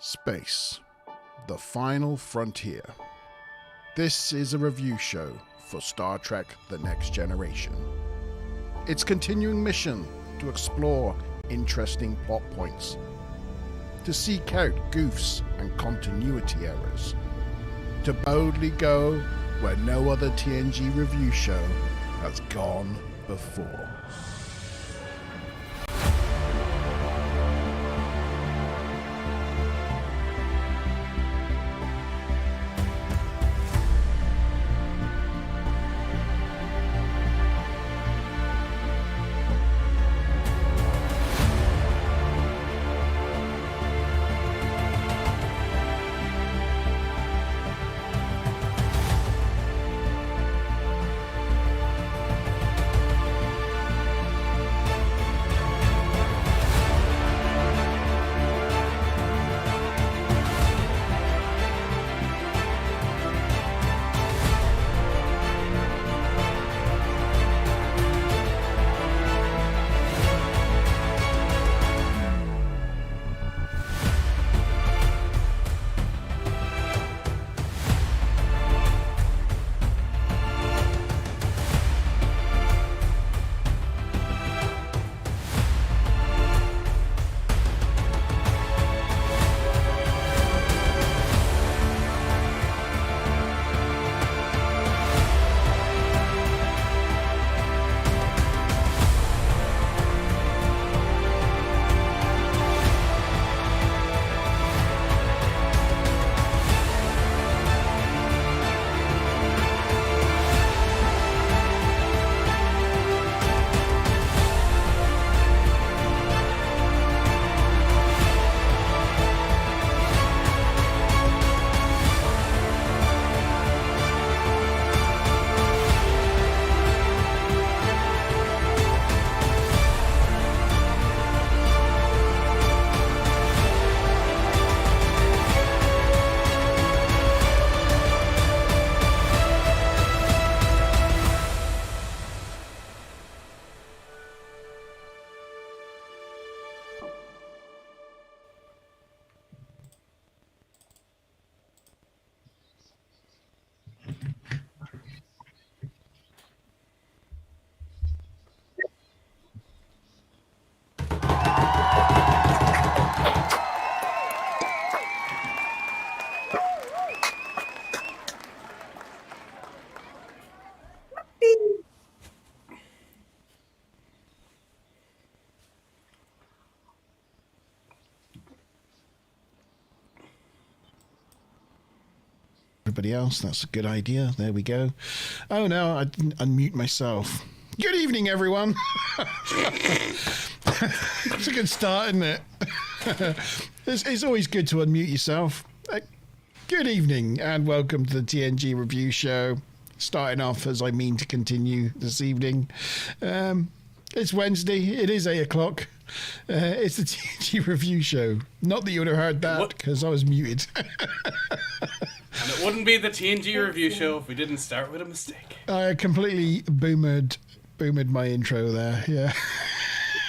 Space, the final frontier. This is a review show for Star Trek The Next Generation. Its continuing mission to explore interesting plot points, to seek out goofs and continuity errors, to boldly go where no other TNG review show has gone before. Everybody else, that's a good idea. There we go. Oh no, I didn't unmute myself. Good evening, everyone. It's a good start, isn't it? It's always good to unmute yourself. Good evening and welcome to the TNG review show. Starting off as I mean to continue this evening. It's Wednesday. It is 8 o'clock. It's the TNG review show. Not that you would have heard that because I was muted. And it wouldn't be the TNG review show if we didn't start with a mistake. I completely boomered my intro there. Yeah.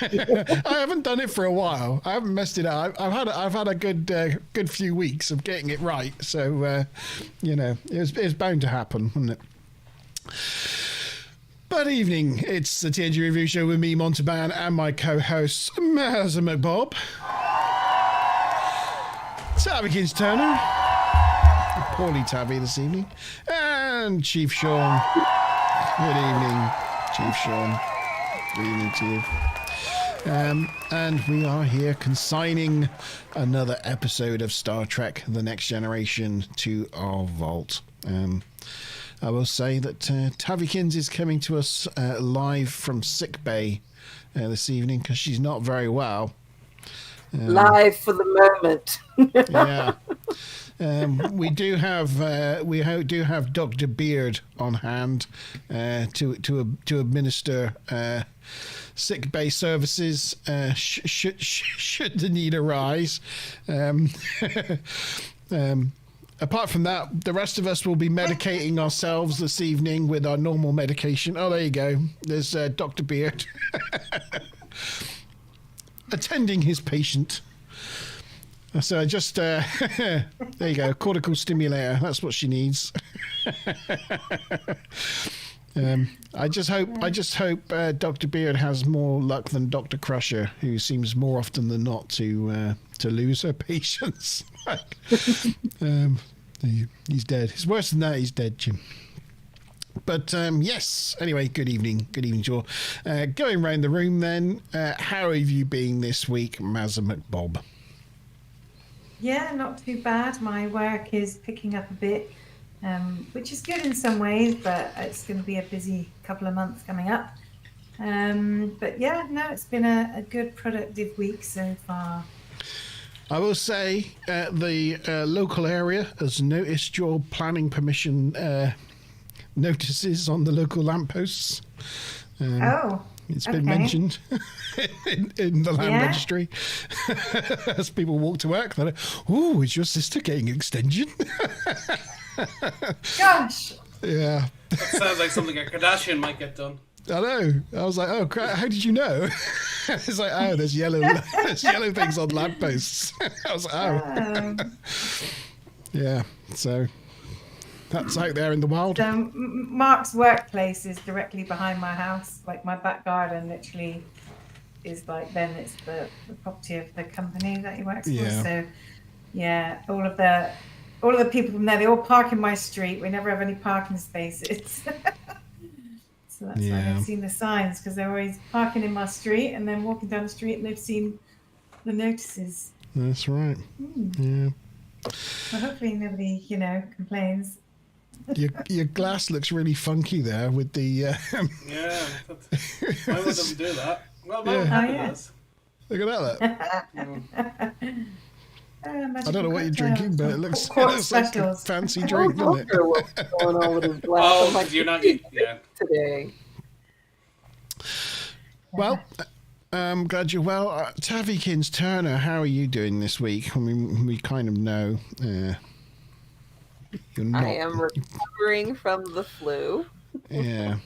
I haven't done it for a while. I haven't messed it up. I've had a good few weeks of getting it right. So it was bound to happen, wasn't it? But evening, it's the TNG review show with me, Montalban, and my co-hosts, Mazza McBob, Tabikins Turner, Paulie Tabby this evening, and Chief Sean. Good evening, Chief Sean. Good evening to you. And we are here consigning another episode of Star Trek The Next Generation to our vault. I will say that Tavikins is coming to us live from sick bay this evening because she's not very well. Live for the moment. Yeah. We do have Dr. Beard on hand to administer sick bay services should the need arise. Apart from that, the rest of us will be medicating ourselves this evening with our normal medication. Oh, there you go. There's Dr. Beard attending his patient. So I just there you go, cortical stimulator. That's what she needs. I just hope Dr. Beard has more luck than Dr. Crusher, who seems more often than not to lose her patients. He's dead. It's worse than that. He's dead, Jim. But yes. Anyway, good evening to you all. Going round the room then. How have you been this week, Mazza McBob? Yeah, not too bad. My work is picking up a bit, which is good in some ways, but it's going to be a busy couple of months coming up. But yeah, no, it's been a good productive week so far. I will say the local area has noticed your planning permission notices on the local lampposts. It's been mentioned in the land registry as people walk to work. They're like, "Ooh, is your sister getting extension?" Gosh. Yeah. That sounds like something a Kardashian might get done. I know. I was like, "Oh, crap, how did you know?" It's like, "Oh, there's yellow things on lampposts." I was like, "Oh." Yeah. So that's out there in the wild. So Mark's workplace is directly behind my house. Like my back garden literally is like, then it's the property of the company that he works for. So yeah, all of the people from there, they all park in my street. We never have any parking spaces. So that's why they've seen the signs, because they're always parking in my street and then walking down the street and they've seen the notices. That's right. Yeah. Well, hopefully nobody, complains. Your glass looks really funky there with the. Yeah. Why would them do that? Well, does. Look at that. I don't know what you're drinking, but it looks like a fancy drink, doesn't it? What's going on with his glass? Oh, because you're not today. Well, I'm glad you're well. Tavikins Turner, how are you doing this week? I mean, we kind of know. You're not. I am recovering from the flu. Yeah.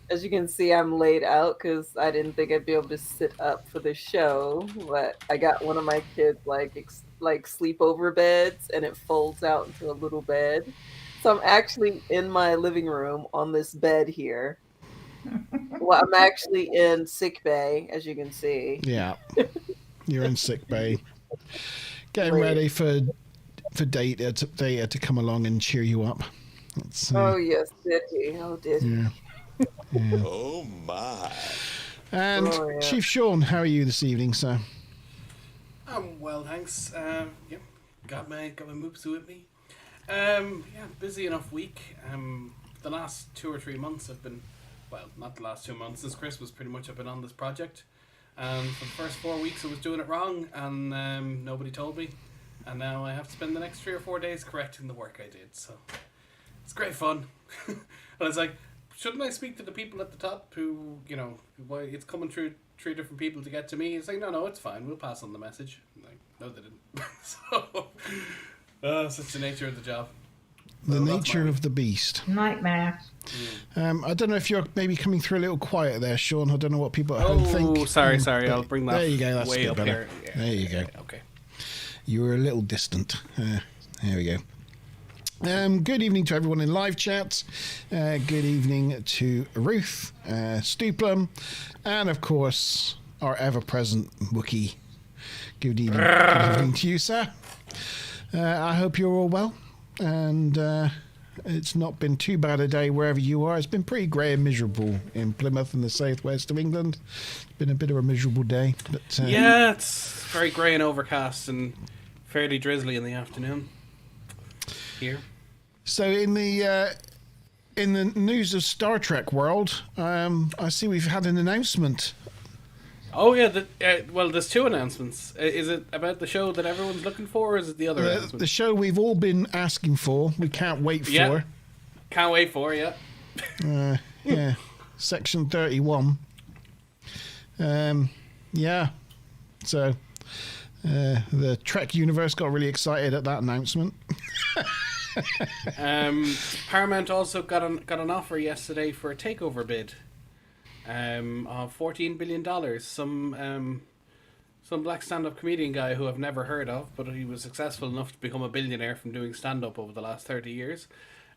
As you can see, I'm laid out because I didn't think I'd be able to sit up for the show. But I got one of my kids like sleepover beds, and it folds out into a little bed. So I'm actually in my living room on this bed here. Well, I'm actually in sick bay, as you can see. Yeah. You're in sick bay. Getting ready for Data to come along and cheer you up. Oh yes, did he? Oh, did he? Yeah. Oh my! And Chief Sean, how are you this evening, sir? I'm well, thanks. Got my moves with me. Busy enough week. The last 2 or 3 months have been, well, not the last 2 months. Since Christmas, pretty much I've been on this project. For the first 4 weeks, I was doing it wrong, and nobody told me. And now I have to spend the next 3 or 4 days correcting the work I did. So it's great fun. And it's like, shouldn't I speak to the people at the top who, why it's coming through 3 different people to get to me? It's like, no, it's fine. We'll pass on the message. I'm like, no, they didn't. So, such the nature of the job. The nature of the beast. Nightmare. I don't know if you're maybe coming through a little quiet there, Sean. I don't know what people at home think. Oh, sorry. I'll bring that. There you go. That's way up better. here. Yeah, there you go. Okay. You were a little distant. There we go. Good evening to everyone in live chat. Good evening to Ruth, Stuplum, and of course our ever-present Wookiee. Good evening to you, sir. I hope you're all well, and it's not been too bad a day wherever you are. It's been pretty grey and miserable in Plymouth and the southwest of England. It's been a bit of a miserable day, but yeah, it's very grey and overcast and fairly drizzly in the afternoon here. So in the news of Star Trek world, I see we've had an announcement. Oh yeah, well, there's 2 announcements. Is it about the show that everyone's looking for, or is it the other announcement? The show we've all been asking for. We can't wait for. Yeah. Can't wait for, yeah. Yeah, Section 31. Yeah. So the Trek universe got really excited at that announcement. Paramount also got an offer yesterday for a takeover bid of $14 billion. Some some black stand-up comedian guy who I've never heard of, but he was successful enough to become a billionaire from doing stand-up over the last 30 years,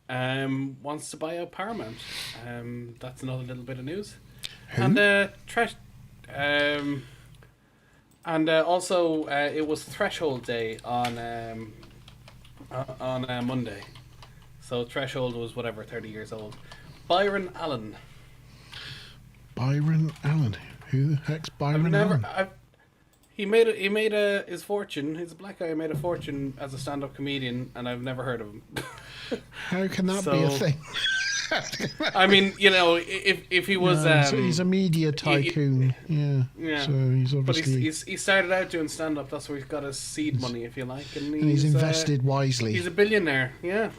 wants to buy out Paramount. That's another little bit of news. Who? And also it was Threshold Day on Monday. So Threshold was whatever, 30 years old. Byron Allen. Byron Allen. Who the heck's Byron Allen? He made his fortune. He's a black guy who made a fortune as a stand-up comedian, and I've never heard of him. How can that be a thing? I mean, if he was, so he's a media tycoon. Yeah. So he's obviously. But he started out doing stand-up. That's where he's got his seed money, if you like, and he's invested wisely. He's a billionaire. Yeah.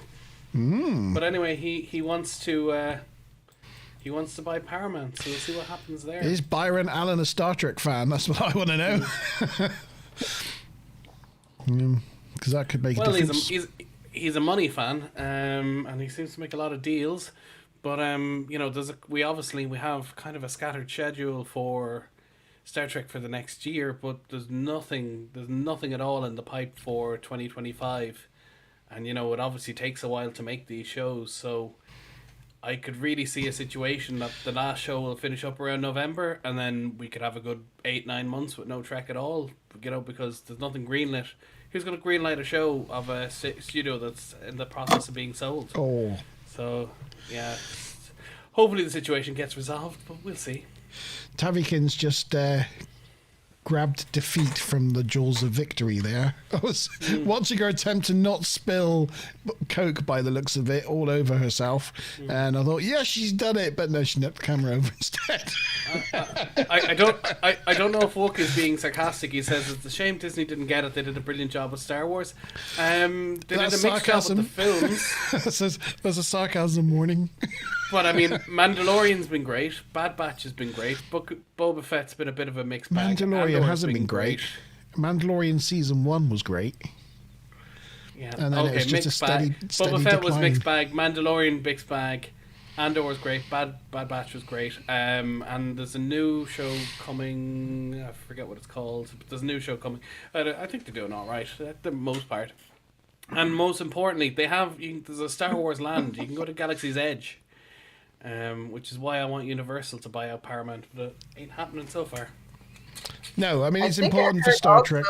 Mm. But anyway, he wants to. He wants to buy Paramount, so we'll see what happens there. Is Byron Allen a Star Trek fan? That's what I want to know. Because that could make a difference. He's a money fan, and he seems to make a lot of deals. But we have kind of a scattered schedule for Star Trek for the next year, but there's nothing at all in the pipe for 2025, and it obviously takes a while to make these shows, so. I could really see a situation that the last show will finish up around November, and then we could have a good 8-9 months with no Trek at all, because there's nothing greenlit. Who's going to greenlight a show of a studio that's in the process of being sold? Oh. So, yeah. Hopefully the situation gets resolved, but we'll see. Tavikins just grabbed defeat from the jaws of victory there. I was watching her attempt to not spill Coke by the looks of it all over herself, and I thought, yeah, she's done it, but no, she knocked the camera over instead. I don't know if Wook is being sarcastic. He says it's a shame Disney didn't get it. They did a brilliant job with Star Wars. They did a mixed job with the films. There's a sarcasm warning. But I mean, Mandalorian's been great. Bad Batch has been great. Boba Fett's been a bit of a mixed bag. Mandalorian hasn't been great. Mandalorian season 1 was great. Yeah. And then it was just a steady Boba Fett was decline. mixed bag. Mandalorian mixed bag. Andor was great. Bad Batch was great. And there's a new show coming. I forget what it's called. But there's a new show coming. I think they're doing all right for the most part. And most importantly, there's a Star Wars land. You can go to Galaxy's Edge. Which is why I want Universal to buy out Paramount, but it ain't happening so far. No, I mean, it's important for Star Trek.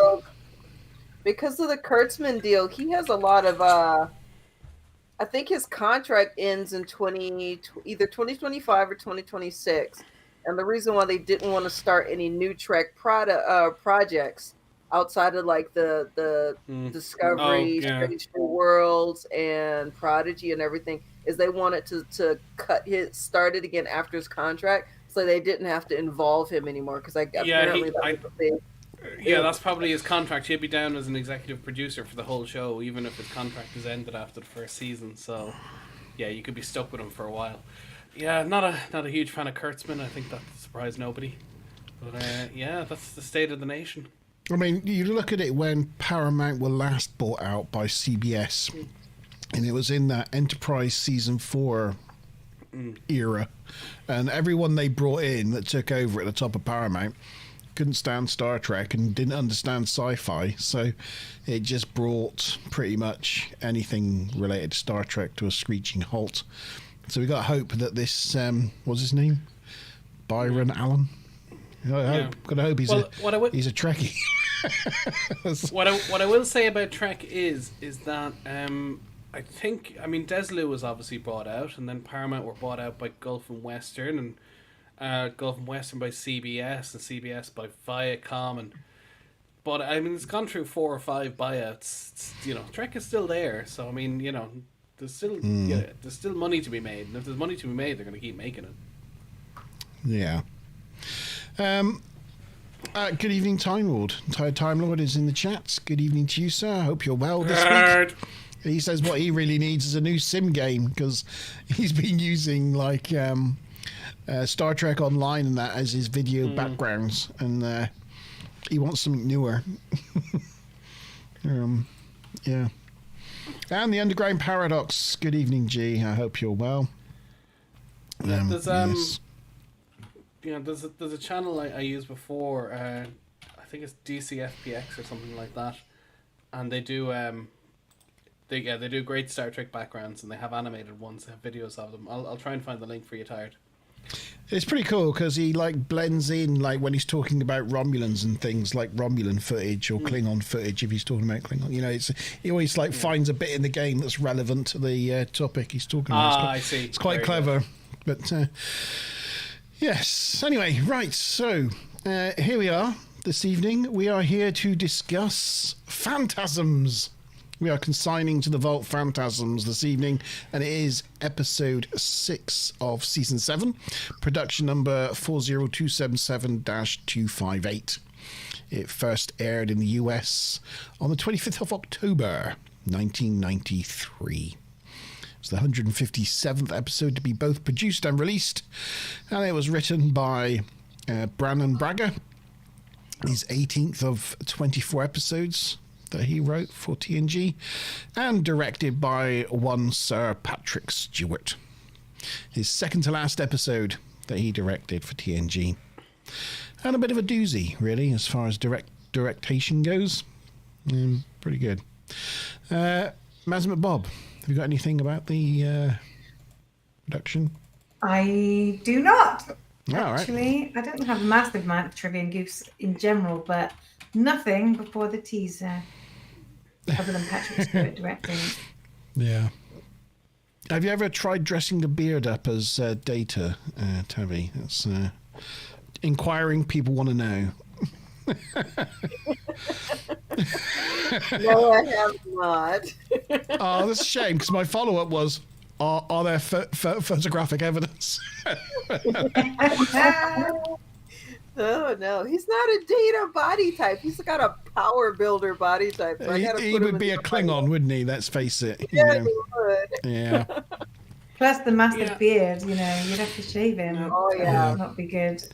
Because of the Kurtzman deal, he has a lot of, I think his contract ends in either 2025 or 2026. And the reason why they didn't want to start any new Trek projects outside of like the Discovery, Strange New Worlds, and Prodigy and everything is they wanted to start it again after his contract, so they didn't have to involve him anymore. Because that's probably his contract. He'd be down as an executive producer for the whole show, even if his contract is ended after the first season. So, yeah, you could be stuck with him for a while. Yeah, not a huge fan of Kurtzman. I think that surprised nobody. But that's the state of the nation. I mean, you look at it when Paramount were last bought out by CBS. And it was in that Enterprise Season 4 era. And everyone they brought in that took over at the top of Paramount couldn't stand Star Trek and didn't understand sci-fi. So it just brought pretty much anything related to Star Trek to a screeching halt. So we got hope that this, what's his name? Byron Allen? Gotta hope he's a Trekkie. What I will say about Trek is that I think, Desilu was obviously bought out, and then Paramount were bought out by Gulf and Western, and Gulf and Western by CBS, and CBS by Viacom, but it's gone through 4 or 5 buyouts. Trek is still there, so there's still money to be made, and if there's money to be made, they're going to keep making it. Yeah. Good evening, Time Lord. Time Lord is in the chat. Good evening to you, sir. I hope you're well this week. He says what he really needs is a new sim game, because he's been using Star Trek Online and that as his video backgrounds, and he wants something newer. Yeah. And the Underground Paradox. Good evening, G. I hope you're well. There's a channel I used before. I think it's DCFPX or something like that, and they do they do great Star Trek backgrounds, and they have animated ones, they have videos of them. I'll try and find the link for you, Tired. It's pretty cool because he like blends in, like when he's talking about Romulans and things, like Romulan footage or Klingon footage. If he's talking about Klingon, you know, he always like finds a bit in the game that's relevant to the topic he's talking about. I see. It's quite Very clever, but yes. Anyway, right. So here we are this evening. We are here to discuss Phantasms. We are consigning to the Vault Phantasms this evening, and it is episode 6 of season 7, production number 40277-258. It first aired in the US on the 25th of October, 1993. It's the 157th episode to be both produced and released, and it was written by Brannon Braga. His 18th of 24 episodes that he wrote for TNG, and directed by one Sir Patrick Stewart. His second to last episode that he directed for TNG. And a bit of a doozy, really, as far as directation goes. Pretty good. Mazma Bob, have you got anything about the production? I do not. All right. Actually, I don't have a massive amount of trivia and goofs in general, but nothing before the teaser, other than Patrick Stewart directing. Yeah. Have you ever tried dressing the beard up as Data, Tavi? That's inquiring people want to know. No, I have not. Oh, that's a shame, because my follow-up was, are there photographic evidence? Oh no, he's not a Data body type. He's got a power builder body type. So He would be a Klingon, wouldn't he? Let's face it. Yeah, You know. he would. Yeah. Plus the massive beard, you know, you'd have to shave him. Oh, yeah. That would not be good.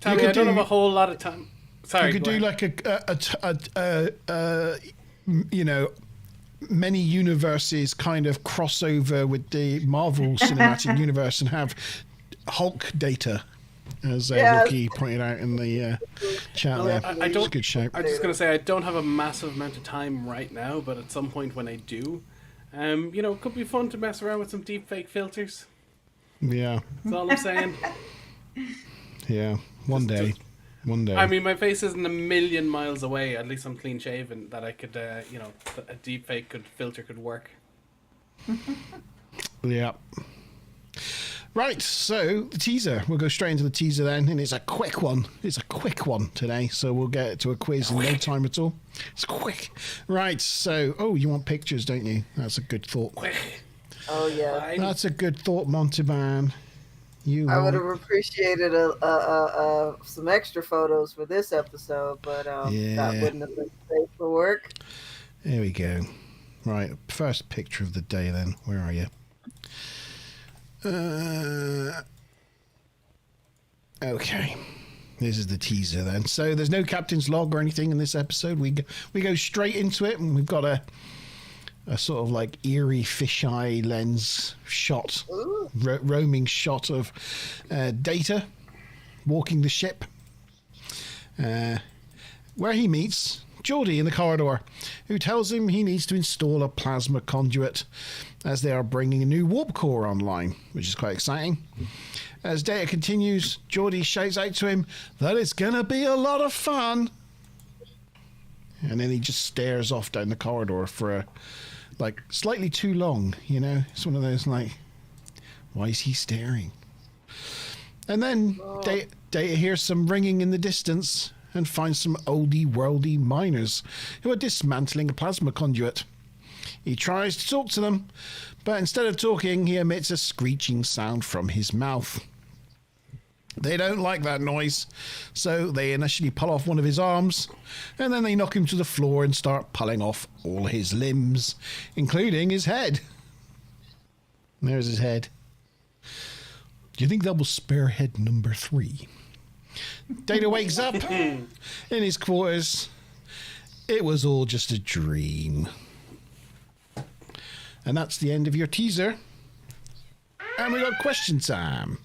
Tammy, I don't have a whole lot of time. Sorry, You could do go ahead. like you know, many universes kind of crossover with the Marvel Cinematic Universe and have Hulk Data, as Yes. Wookie pointed out in the chat there. I don't- It's a good shape. I'm just going to say I don't have a massive amount of time right now, but at some point when I do, you know, it could be fun to mess around with some deep fake filters. Yeah, That's all I'm saying. yeah. One day. I mean, my face isn't a million miles away. At least I'm clean shaven. That I could, you know, a deep fake filter could work. Yeah. Right, so the teaser. We'll go straight into the teaser then, and it's a quick one. It's a quick one today, so we'll get to a quiz in no time at all. It's quick. Right, so, oh, you want pictures, don't you? That's a good thought. Oh yeah. Fine. That's a good thought, Monteban. I would have appreciated some extra photos for this episode, but Yeah. that wouldn't have been safe for work. There we go. Right, first picture of the day then. Where are you? Okay. This is the teaser then. So there's no captain's log or anything in this episode. We go straight into it, and we've got a sort of like eerie fisheye lens shot, roaming shot of Data walking the ship, where he meets Geordie in the corridor, who tells him he needs to install a plasma conduit as they are bringing a new warp core online, which is quite exciting. As Data continues, Geordie shouts out to him that it's gonna be a lot of fun, and then he just stares off down the corridor for like slightly too long, you know. It's one of those like, why is he staring? And then Data hears some ringing in the distance and finds some oldie worldy miners who are dismantling a plasma conduit. He tries to talk to them, but instead of talking, he emits a screeching sound from his mouth. They don't like that noise, so they initially pull off one of his arms, and then they knock him to the floor and start pulling off all his limbs, including his head. There's his head. Do you think that was spearhead number 3? Data wakes up in his quarters. It was all just a dream. And that's the end of your teaser. And we got question time.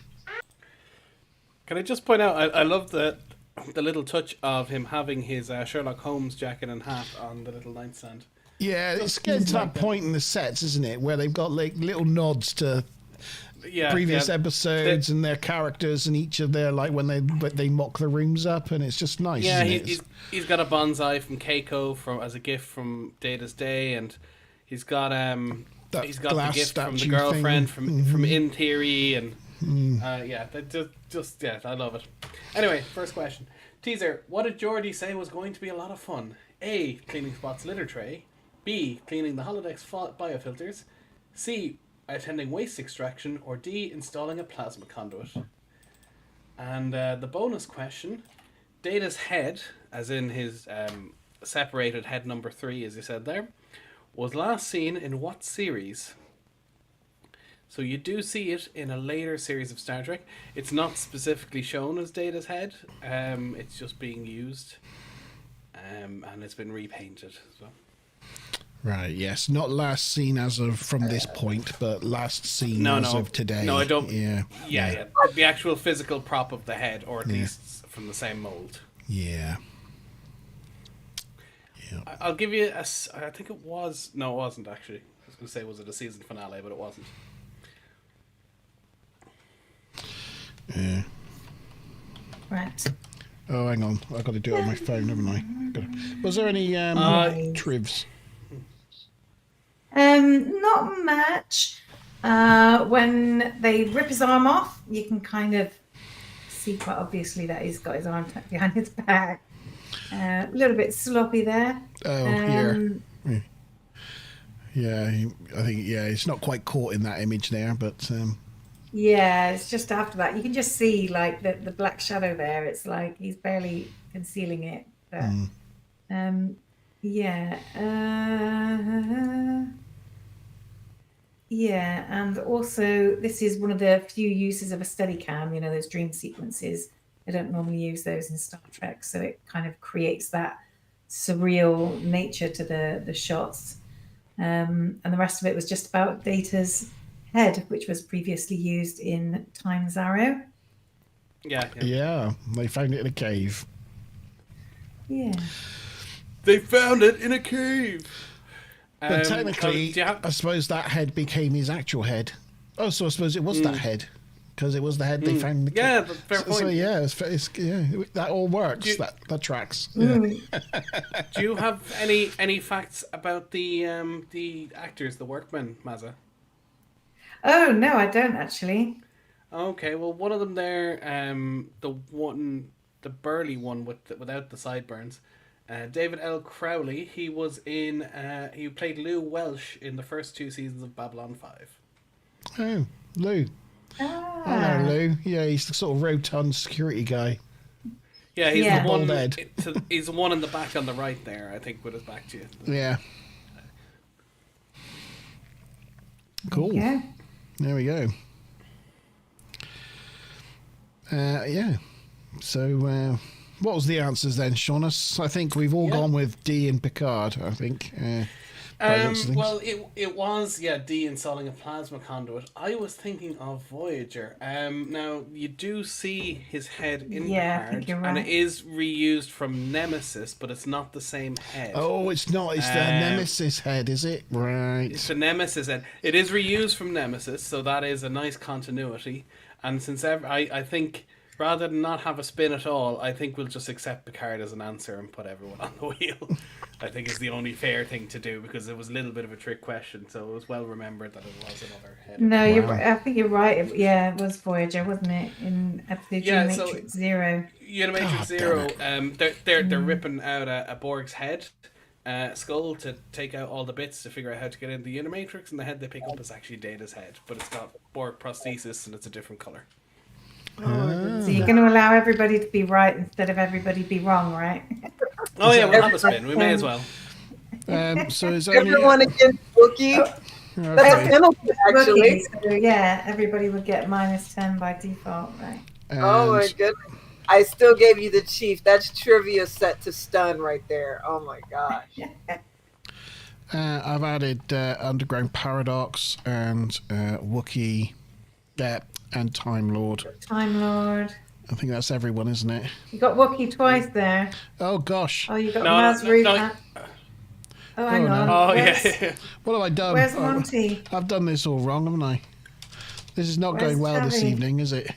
Can I just point out, I love that the little touch of him having his Sherlock Holmes jacket and hat on the little nightstand. Yeah, it's getting to that point in the sets, isn't it, where they've got like little nods to previous episodes and their characters and each of their, like, when they mock the rooms up, and it's just nice. Yeah, isn't he's got a bonsai from Keiko as a gift from Data's Day, and he's got the gift from the girlfriend from In Theory, and I love it. Anyway, first question. Teaser, what did Geordie say was going to be a lot of fun? A, cleaning Spot's litter tray. B, cleaning the holodeck's biofilters. C, attending waste extraction. Or D, installing a plasma conduit. And the bonus question, Data's head, as in his separated head number 3, as you said there, was last seen in what series? So you do see it in a later series of Star Trek. It's not specifically shown as Data's head. It's just being used. And it's been repainted. So. Right, yes. Not last seen as of from this point, but last seen as of today. No, I don't. Yeah. The actual physical prop of the head, or at least from the same mold. Yeah. I'll give you I think it was. No, it wasn't actually. I was going to say, was it a season finale, but it wasn't. Yeah. Right. Oh, hang on. I've got to do it on my phone, haven't I? Was there any trivs? Not much. When they rip his arm off, you can kind of see quite obviously that he's got his arm tucked behind his back. A little bit sloppy there. Oh, yeah. Yeah, I think, it's not quite caught in that image there, but... Yeah, it's just after that. You can just see, like, the black shadow there. It's like he's barely concealing it. But, and also this is one of the few uses of a Steadicam, those dream sequences. They don't normally use those in Star Trek, so it kind of creates that surreal nature to the shots. And the rest of it was just about Data's head, which was previously used in Time's Arrow. Yeah, they found it in a cave. Yeah. They found it in a cave. But technically, I suppose that head became his actual head. Oh, so I suppose it was that head. Because it was the head they found in the cave. Yeah, fair point. So that all works. That tracks. Do you have any facts about the actors, the workmen, Mazza? Oh no, I don't actually. Okay, well, one of them there, the burly one without the sideburns, David L. Crowley. He was in. He played Lou Welsh in the first 2 seasons of Babylon 5. Oh, Lou. Hello, Lou. Yeah, he's the sort of rotund security guy. Yeah, he's the one. Head. He's the one in the back on the right there, I think, with his back to you. Yeah. Cool. Yeah. There we go. So, what was the answers then, Shaunus? I think we've all gone with D and Picard, I think. Well, it was, D, installing a plasma conduit. I was thinking of Voyager. Now, you do see his head in Picard, I think you're right. and it is reused from Nemesis, but it's not the same head. Oh, it's not. It's the Nemesis head, is it? Right. It's the Nemesis head. It is reused from Nemesis, so that is a nice continuity. And since I think... rather than not have a spin at all, I think we'll just accept Picard as an answer and put everyone on the wheel. I think it's the only fair thing to do, because it was a little bit of a trick question, so it was well remembered that it was another head. No, I think you're right. It was Voyager, wasn't it? In episode Unimatrix Zero. Unimatrix Zero. They're ripping out a Borg's head skull to take out all the bits to figure out how to get into the Unimatrix, and the head they pick up is actually Data's head, but it's got Borg prosthesis and it's a different color. So you're going to allow everybody to be right instead of everybody be wrong, right? Oh yeah, we'll have a spin. We may as well. So is everyone against Wookiee? That's a penalty, actually. So, everybody would get -10 by default, right? Oh my goodness. I still gave you the chief. That's trivia set to stun right there. Oh my gosh. I've added Underground Paradox and Wookiee, and Time Lord. Time Lord. I think that's everyone, isn't it? You got Wookiee twice there. Oh gosh. Oh, you got No, Nazareth. no. Oh, hang on. Oh, Where's, yeah. What have I done? Where's Monty? I've done this all wrong, haven't I? This is not Where's going well this Tabby? evening, is it?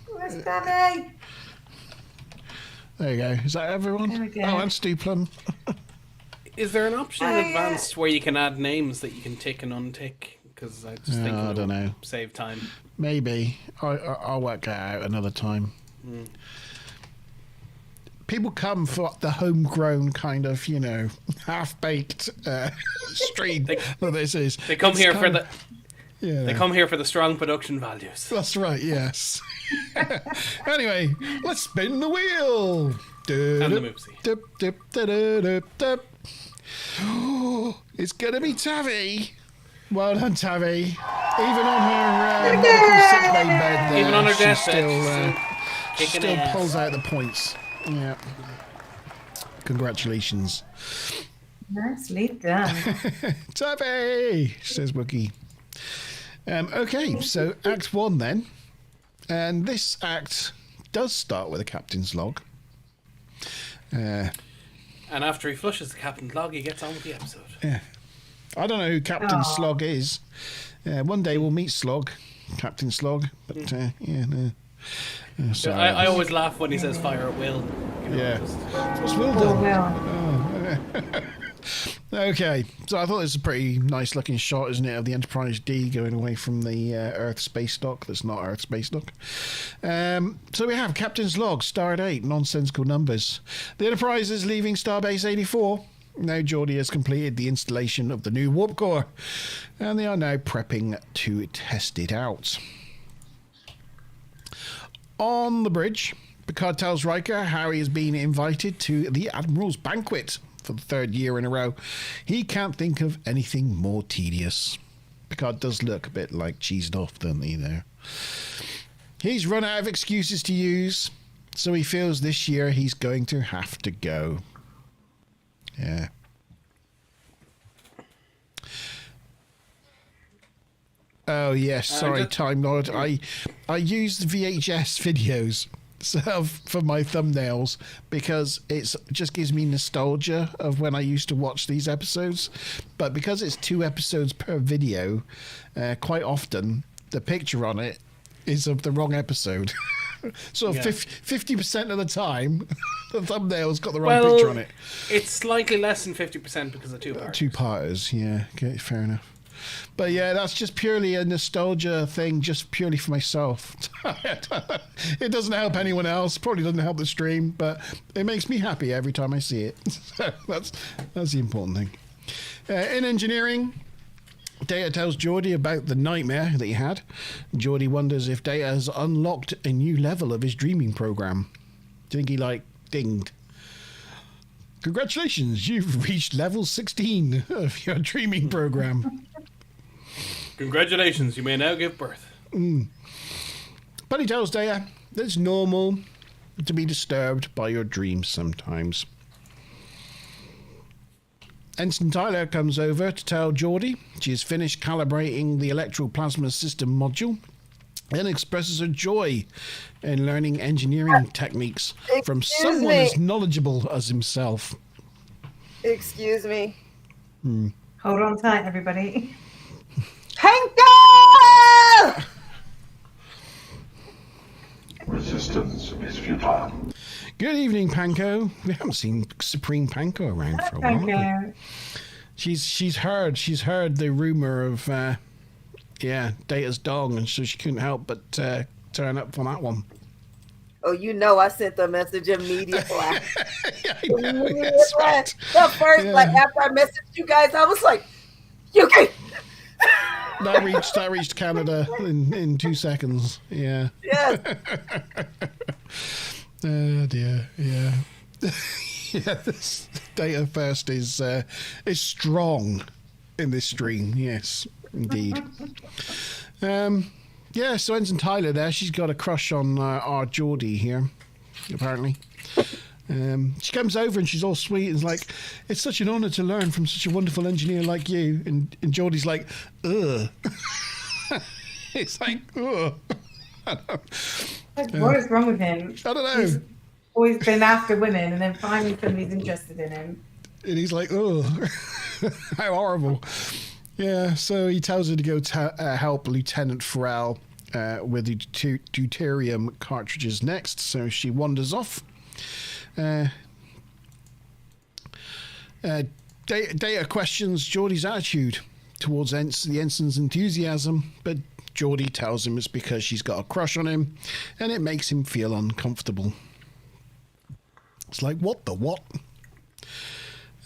Where's Daddy? There you go. Is that everyone? There we go. Oh, and Stuplum. Is there an option in Oh, advanced where you can add names that you can tick and untick? Because I just think I it'll don't know. save time. Maybe. I'll work that out another time. People come for the homegrown kind of, half-baked stream that this is. They come It's here kind for of- the. Yeah. They come here for the strong production values. That's right, yes. Anyway, let's spin the wheel. And the moopsie. It's going to be Tavi. Well done, Tavi. Even on her medical sick bay bed there, Even on her she deathbed, still pulls out the points. Yeah. Congratulations. Nicely done. Tavi, says Wookie. Okay, so Act 1 then. And this act does start with a captain's log. And after he flushes the captain's log, he gets on with the episode. Yeah. I don't know who Captain Slog is. One day we'll meet Slog, Captain Slog. But yeah, no. Sorry. I always laugh when he says fire at will. Yeah. Just- What's Will Oh, done? well. Okay, so I thought this was a pretty nice looking shot, isn't it, of the Enterprise D going away from the Earth space dock that's not Earth space dock. So we have Captain's log, star at 8, nonsensical numbers. The Enterprise is leaving Starbase 84. Now Geordi has completed the installation of the new warp core, and they are now prepping to test it out. On the bridge, Picard tells Riker how he has been invited to the Admiral's banquet for the 3rd year in a row. He can't think of anything more tedious. Picard does look a bit like cheesed off, doesn't he, there? He's run out of excuses to use, so he feels this year he's going to have to go. Yeah. Oh, yes, sorry, Time Lord. I used VHS videos for my thumbnails because it just gives me nostalgia of when I used to watch these episodes. But because it's 2 episodes per video, quite often the picture on it is of the wrong episode. So 50% of the time, the thumbnail's got the wrong picture on it. It's slightly less than 50% because of 2 parts. 2-parters, yeah. Okay, fair enough. But yeah, that's just purely a nostalgia thing, just purely for myself. It doesn't help anyone else, probably doesn't help the stream, but it makes me happy every time I see it. So that's the important thing. In engineering, Data tells Geordi about the nightmare that he had. Geordi wonders if Data has unlocked a new level of his dreaming program. Do you think he, dinged? Congratulations, you've reached level 16 of your dreaming program. Congratulations, you may now give birth. But he tells Data that it's normal to be disturbed by your dreams sometimes. Ensign Tyler comes over to tell Geordi she has finished calibrating the electroplasma system module and expresses her joy in learning engineering techniques from someone as knowledgeable as himself. Excuse me. Hold on tight, everybody. Panko! Resistance is futile. Good evening, Panko. We haven't seen Supreme Panko around for a while. Okay. She's heard the rumor of Data's dong, and so she couldn't help but turn up for that one. Oh, I sent the message immediately. Yeah, I know, yes, right. The first, after I messaged you guys, I was like, "Yuki." That reached Canada in 2 seconds. Yeah. Yes. Oh dear. Yeah. Yeah. This Data first is strong in this stream. Yes, indeed. Yeah. So Ensign Tyler there. She's got a crush on our Geordi here, apparently. She comes over and she's all sweet and is like, "It's such an honour to learn from such a wonderful engineer like you." And Geordi's like, "Ugh." It's like, ugh. What is wrong with him? I don't know. He's always been after women, and then finally somebody's interested in him. And he's like, oh, how horrible. Yeah, so he tells her to go help Lieutenant Farrell with the deuterium cartridges next. So she wanders off. Data questions Geordie's attitude towards the ensign's enthusiasm, but Geordie tells him it's because she's got a crush on him, and it makes him feel uncomfortable. It's like, what the what?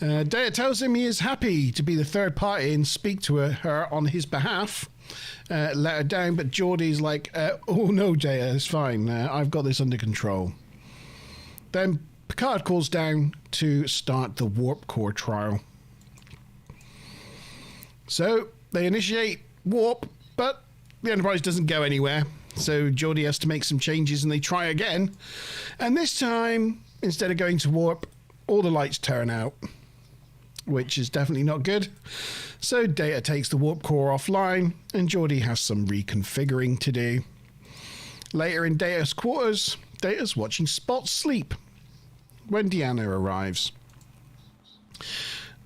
Data tells him he is happy to be the third party and speak to her on his behalf. Let her down, but Geordie's like, oh no, Data, it's fine. I've got this under control. Then Picard calls down to start the warp core trial. So they initiate warp, but the Enterprise doesn't go anywhere. So Geordie has to make some changes and they try again. And this time, instead of going to warp, all the lights turn out, which is definitely not good. So Data takes the warp core offline and Geordie has some reconfiguring to do. Later in Data's quarters, Data's watching Spot sleep when Deanna arrives.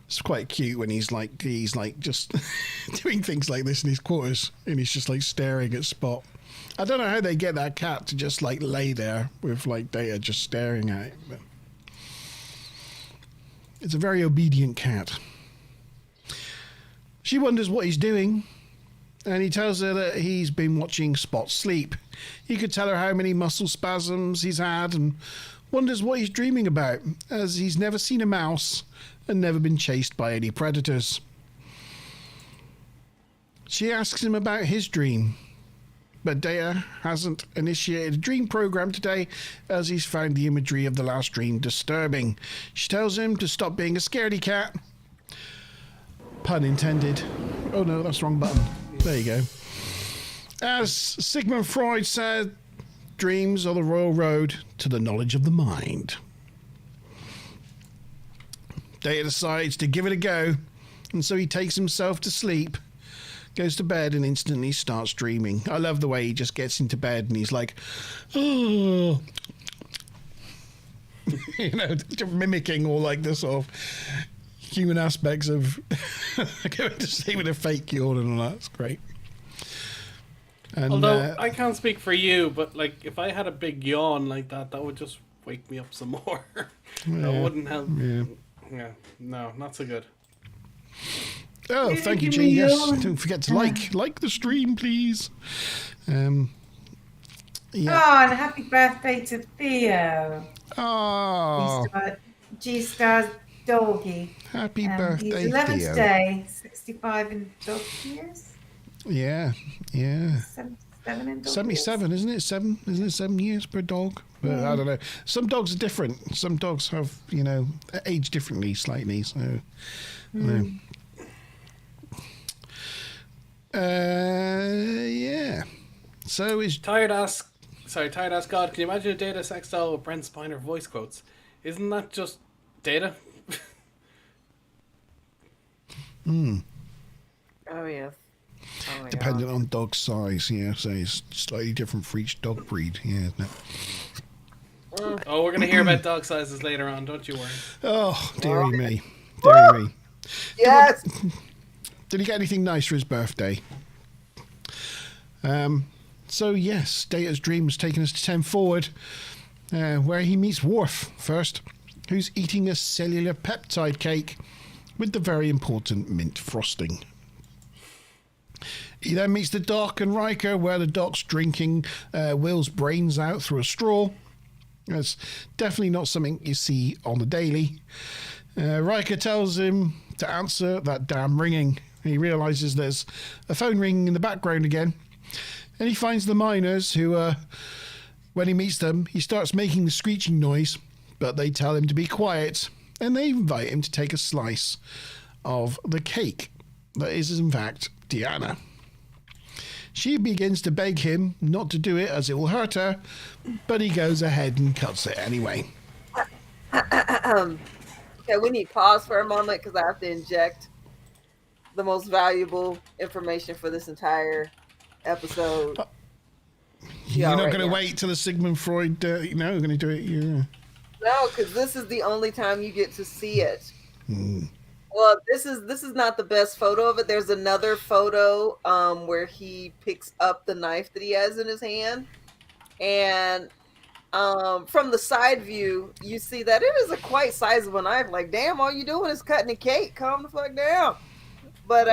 It's quite cute when he's like just doing things like this in his quarters and he's just like staring at Spot. I don't know how they get that cat to just like lay there with like Data just staring at it, but it's a very obedient cat. She wonders what he's doing, and he tells her that he's been watching Spot sleep. He could tell her how many muscle spasms he's had and wonders what he's dreaming about, as he's never seen a mouse and never been chased by any predators. She asks him about his dream, but Data hasn't initiated a dream program today as he's found the imagery of the last dream disturbing. She tells him to stop being a scaredy cat. Pun intended. Oh no, that's the wrong button. There you go. As Sigmund Freud said, dreams are the royal road to the knowledge of the mind. Data decides to give it a go, and so he takes himself to sleep, goes to bed, and instantly starts dreaming. I love the way he just gets into bed and he's like, oh, you know, mimicking all like the sort of human aspects of going to sleep with a fake yawn and all that. It's great. And, although I can't speak for you, but like if I had a big yawn like that, that would just wake me up some more. That wouldn't help. Yeah, no, not so good. Oh, thank you, Jean. Yes, don't forget to like the stream, please. Yeah. Oh, and happy birthday to Theo. Oh, G-Star's doggy. Happy birthday, he's 11th Theo. day, 65 in dog years. Yeah. 77 in dog 77, years. isn't it? 7, isn't it 7 years per dog? But I don't know. Some dogs are different. Some dogs have, you know, age differently slightly. So, yeah. So is Tired ass God, can you imagine a Data sex doll with Brent Spiner voice quotes? Isn't that just Data? Oh, yes. Oh, my dependent God. on dog size, yeah. So it's slightly different for each dog breed, yeah. Isn't it? Oh, we're going to hear about dog sizes later on, don't you worry. Oh, dearie me. Dearie me. Yes! Did he get anything nice for his birthday? So, yes, Data's dream has taken us to 10 forward, where he meets Worf first, who's eating a cellular peptide cake with the very important mint frosting. He then meets the Doc and Riker, where the Doc's drinking Will's brains out through a straw. That's definitely not something you see on the daily. Riker tells him to answer that damn ringing. He realises there's a phone ringing in the background again. And he finds the miners who, when he meets them, he starts making the screeching noise, but they tell him to be quiet, and they invite him to take a slice of the cake that is, in fact, Deanna. She begins to beg him not to do it as it will hurt her, but he goes ahead and cuts it anyway. Okay, we need pause for a moment because I have to inject the most valuable information for this entire episode. You're not right going to now. wait till the Sigmund Freud. No, you're going to do it. Yeah. No, because this is the only time you get to see it. Mm. Well, this is not the best photo of it. There's another photo where he picks up the knife that he has in his hand, and from the side view, you see that it is a quite sizable knife. Like, damn, all you doing is cutting a cake. Calm the fuck down. But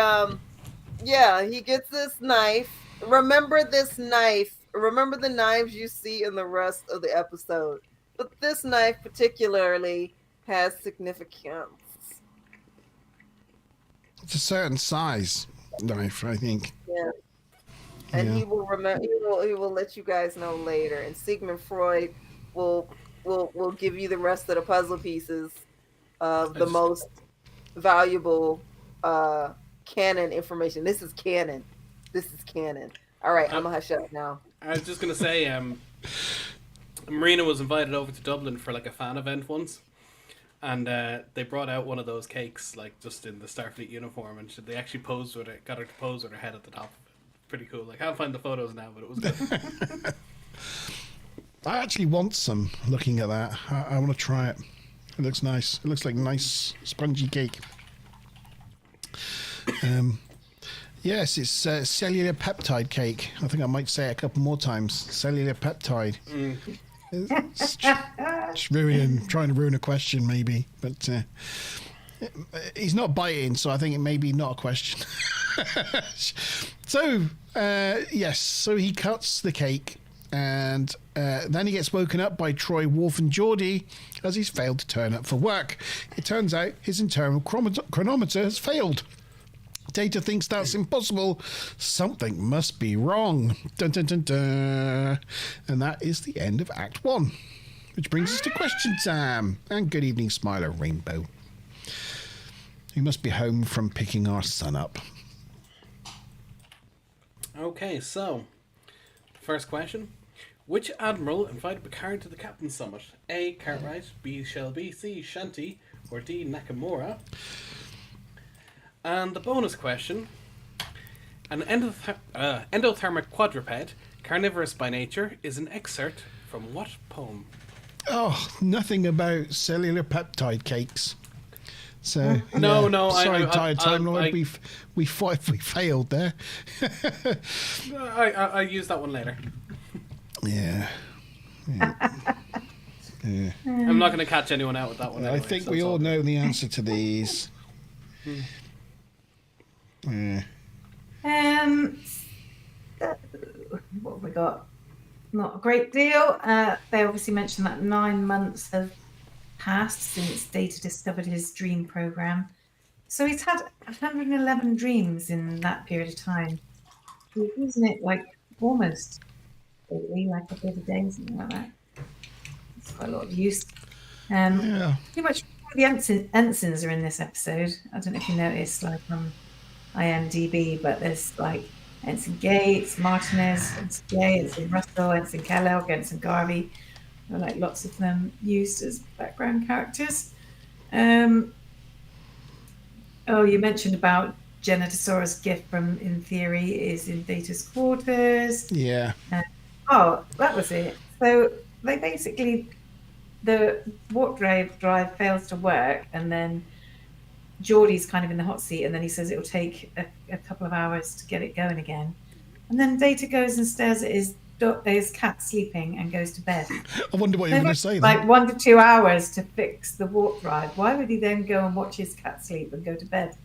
yeah, he gets this knife. Remember this knife. Remember the knives you see in the rest of the episode. But this knife particularly has significance. It's a certain size knife, I think. Yeah. And Yeah. he will remember. He will let you guys know later. And Sigmund Freud will give you the rest of the puzzle pieces of the most valuable canon information. This is canon. All right, I'm gonna hush up now. I was just gonna say, Marina was invited over to Dublin for like a fan event once, and they brought out one of those cakes, like just in the Starfleet uniform, and they actually posed with it, got her to pose with her head at the top of it. Pretty cool. Like, I can't find the photos now, but it was good. I actually want some. Looking at that, I want to try it. It looks nice. It looks like nice spongy cake. Yes, it's cellular peptide cake. I think I might say it a couple more times. Cellular peptide. It's just trying to ruin a question, maybe. But he's not biting, so I think it may be not a question. So, yes, so he cuts the cake, and then he gets woken up by Troy, Worf, and Geordie as he's failed to turn up for work. It turns out his internal chronometer has failed. Data thinks that's impossible. Something must be wrong. Dun, dun, dun, dun. And that is the end of Act 1. Which brings us to question time. And good evening, Smiler Rainbow. We must be home from picking our son up. Okay, so first question: which admiral invited Picard to the Captain's Summit? A. Cartwright, B. Shelby, C. Shanti, or D. Nakamura? And the bonus question: an endothermic quadruped, carnivorous by nature, is an excerpt from what poem? Oh, nothing about cellular peptide cakes. So No, sorry, I Time Lord, we failed there. I use that one later. Yeah. I'm not going to catch anyone out with that one. I Anyway, think so we it's all good. know the answer to these. Yeah. What have we got? Not a great deal. They obviously mentioned that 9 months have passed since Data discovered his dream program. So he's had 111 dreams in that period of time. Isn't it like almost daily, like a bit a day, something like that? It's quite a lot of use. Yeah. Pretty much all the ensigns are in this episode. I don't know if you noticed, like on IMDb, but there's like Ensign Gates, Martinez, Ensign Gay, Ensign Russell, Ensign Kellogg, Ensign Garvey. There are like lots of them used as background characters. Oh, you mentioned about Genetosaurus' gift from, in theory, is in Data's quarters. Yeah. Oh, that was it. So they basically, the warp drive fails to work, and then Geordie's kind of in the hot seat, and then he says it'll take a couple of hours to get it going again. And then Data goes and stares at his cat sleeping and goes to bed. I wonder what you're going to say Like then. 1 to 2 hours to fix the warp drive. Why would he then go and watch his cat sleep and go to bed?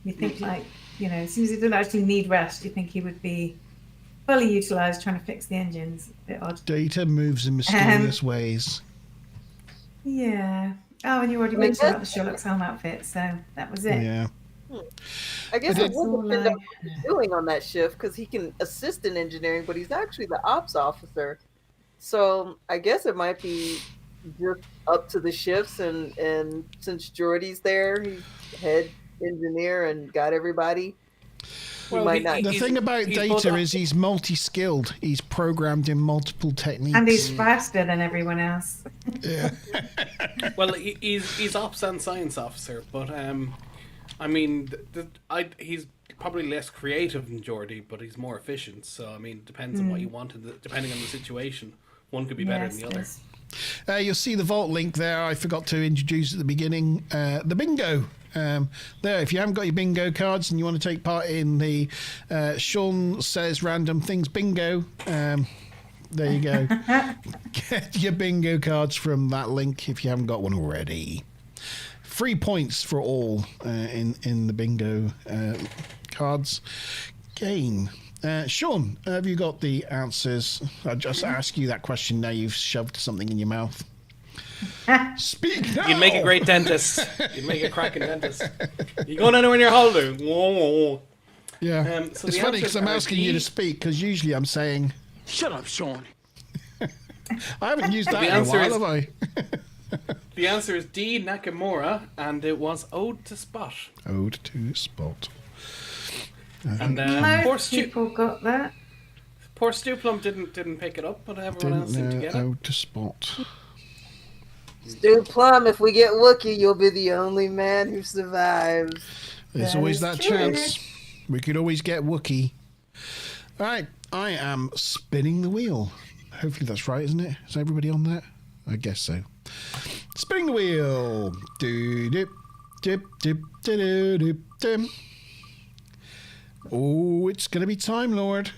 You think, like, you know, as soon as he didn't actually need rest, you think he would be fully utilised trying to fix the engines. A bit odd. Data moves in mysterious ways. Yeah. Oh, and you already mentioned about the Sherlock Holmes outfit, so that was it. Yeah. I guess But it would depend on what he's doing on that shift, because he can assist in engineering, but he's actually the ops officer. So I guess it might be just up to the shifts, and since Geordie's there, he's head engineer and got everybody. He Well, might not. The thing about he's both Data up- is he's multi-skilled. He's programmed in multiple techniques. And he's faster than everyone else. Yeah. Well, he's ops and science officer, but I mean, he's probably less creative than Geordie, but he's more efficient. So I mean, it depends on what you want, depending on the situation. One could be better than the other. You'll see the vault link there. I forgot to introduce at the beginning the bingo. There, if you haven't got your bingo cards and you want to take part in the Sean Says Random Things bingo, there you go. Get your bingo cards from that link if you haven't got one already. 3 points for all in the bingo cards game. Sean, have you got the answers? I'll just ask you that question now you've shoved something in your mouth. Speak now! You'd make a great dentist. You'd make a cracking dentist. You going anywhere in your holiday? Whoa. Yeah. So it's funny because I'm asking you to speak, because usually I'm saying... Shut up, Sean. I haven't used that in a while, have I? The answer is D, Nakamura, and it was Ode to Spot. Ode to Spot. And poor Most people got that. Poor Stuplum didn't pick it up, but everyone else seemed to get it. Ode to Spot. Stu Plum, if we get Wookiee, you'll be the only man who survives. There's That always is that true. chance. We could always get Wookiee. All right, I am spinning the wheel. Hopefully that's right, isn't it? Is everybody on that? I guess so. Spinning the wheel. Do dip dip dip do dip dim. Oh, it's gonna be Time Lord.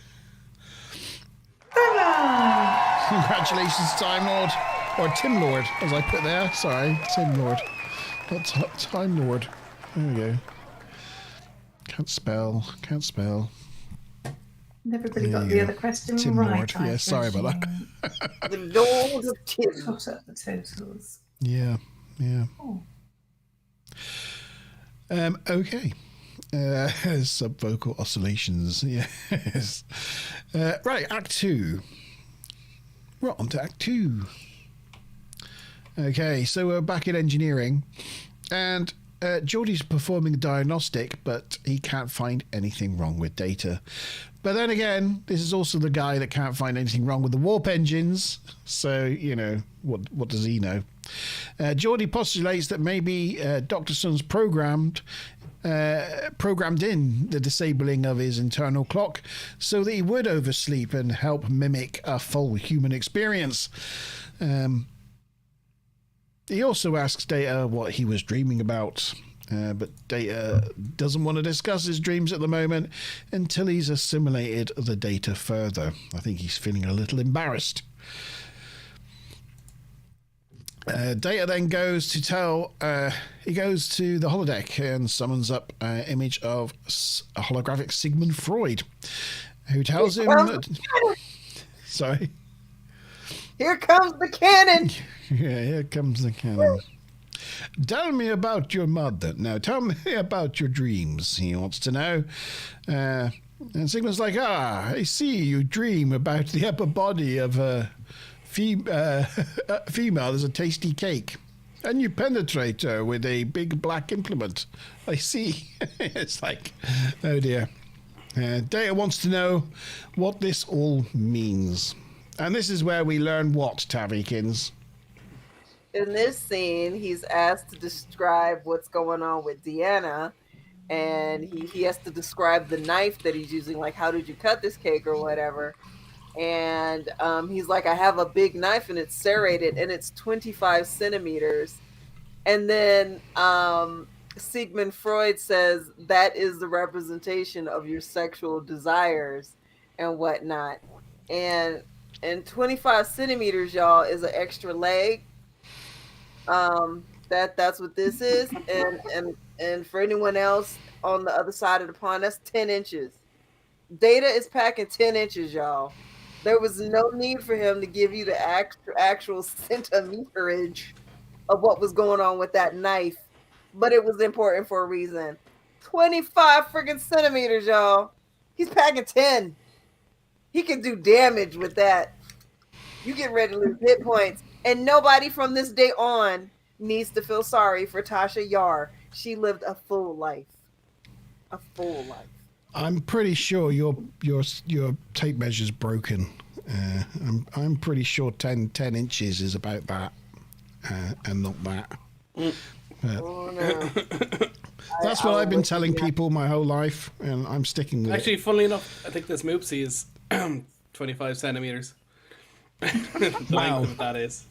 Congratulations, Time Lord. Or Tim Lord, as I put there. Sorry, Tim Lord. Not Time Lord. There we go. Can't spell. Everybody got There the you other go. question Tim right. Lord. Yeah, sorry about The Lord of Tim. Tot up the totals. Yeah. Oh. Okay. Subvocal oscillations. Yes. Right, Act 2. We're on to Act 2. Okay, so we're back in engineering. And Geordie's performing a diagnostic, but he can't find anything wrong with Data. But then again, this is also the guy that can't find anything wrong with the warp engines. So, you know, what does he know? Geordie postulates that maybe Dr. Sun's programmed in the disabling of his internal clock so that he would oversleep and help mimic a full human experience. He also asks Data what he was dreaming about, but Data doesn't want to discuss his dreams at the moment until he's assimilated the data further. I think he's feeling a little embarrassed. Data then goes to he goes to the holodeck and summons up an image of a holographic Sigmund Freud, who tells him that... Sorry? Here comes the cannon! Yeah, here comes the cannon. Tell me about your mother. Now, tell me about your dreams, he wants to know. And Sigmund's like, I see you dream about the upper body of a female as a tasty cake. And you penetrate her with a big black implement. I see. It's like, oh dear. Data wants to know what this all means. And this is where we learn what, Tavykins? In this scene, he's asked to describe what's going on with Deanna, and he has to describe the knife that he's using, like, how did you cut this cake or whatever. And he's like, I have a big knife and it's serrated and it's 25 centimeters. And then Sigmund Freud says that is the representation of your sexual desires and whatnot. And 25 centimeters, y'all, is an extra leg. That's what this is. And for anyone else on the other side of the pond, that's 10 inches. Data is packing 10 inches, y'all. There was no need for him to give you the actual centimeterage of what was going on with that knife, but it was important for a reason. 25 freaking centimeters, y'all. He's packing 10. He can do damage with that. You get ready to lose hit points. And nobody from this day on needs to feel sorry for Tasha Yar. She lived a full life. A full life. I'm pretty sure your tape measure's broken. I'm pretty sure 10 inches is about that, and not that. But, Oh no! That's what I've been telling people my whole life, and I'm sticking with it. Actually, funnily enough, I think this Moopsie is 25 centimeters. The Wow. length of that is.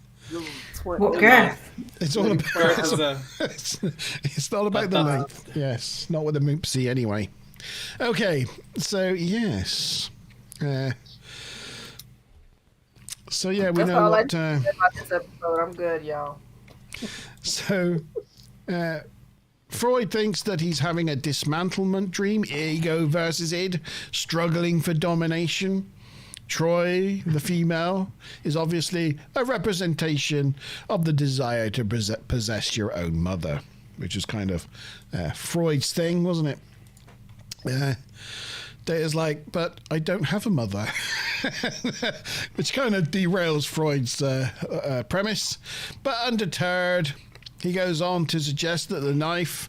What girth? It's all about, It's it's all about the length. Yes, not with the moopsie anyway. Okay, so yes. So yeah, we That's know all I what. about this episode. I'm good, y'all. So, Freud thinks that he's having a dismantlement dream, ego versus id, struggling for domination. Troy, the female, is obviously a representation of the desire to possess your own mother, which is kind of Freud's thing, wasn't it? Data's like, but I don't have a mother, which kind of derails Freud's premise. But undeterred, he goes on to suggest that the knife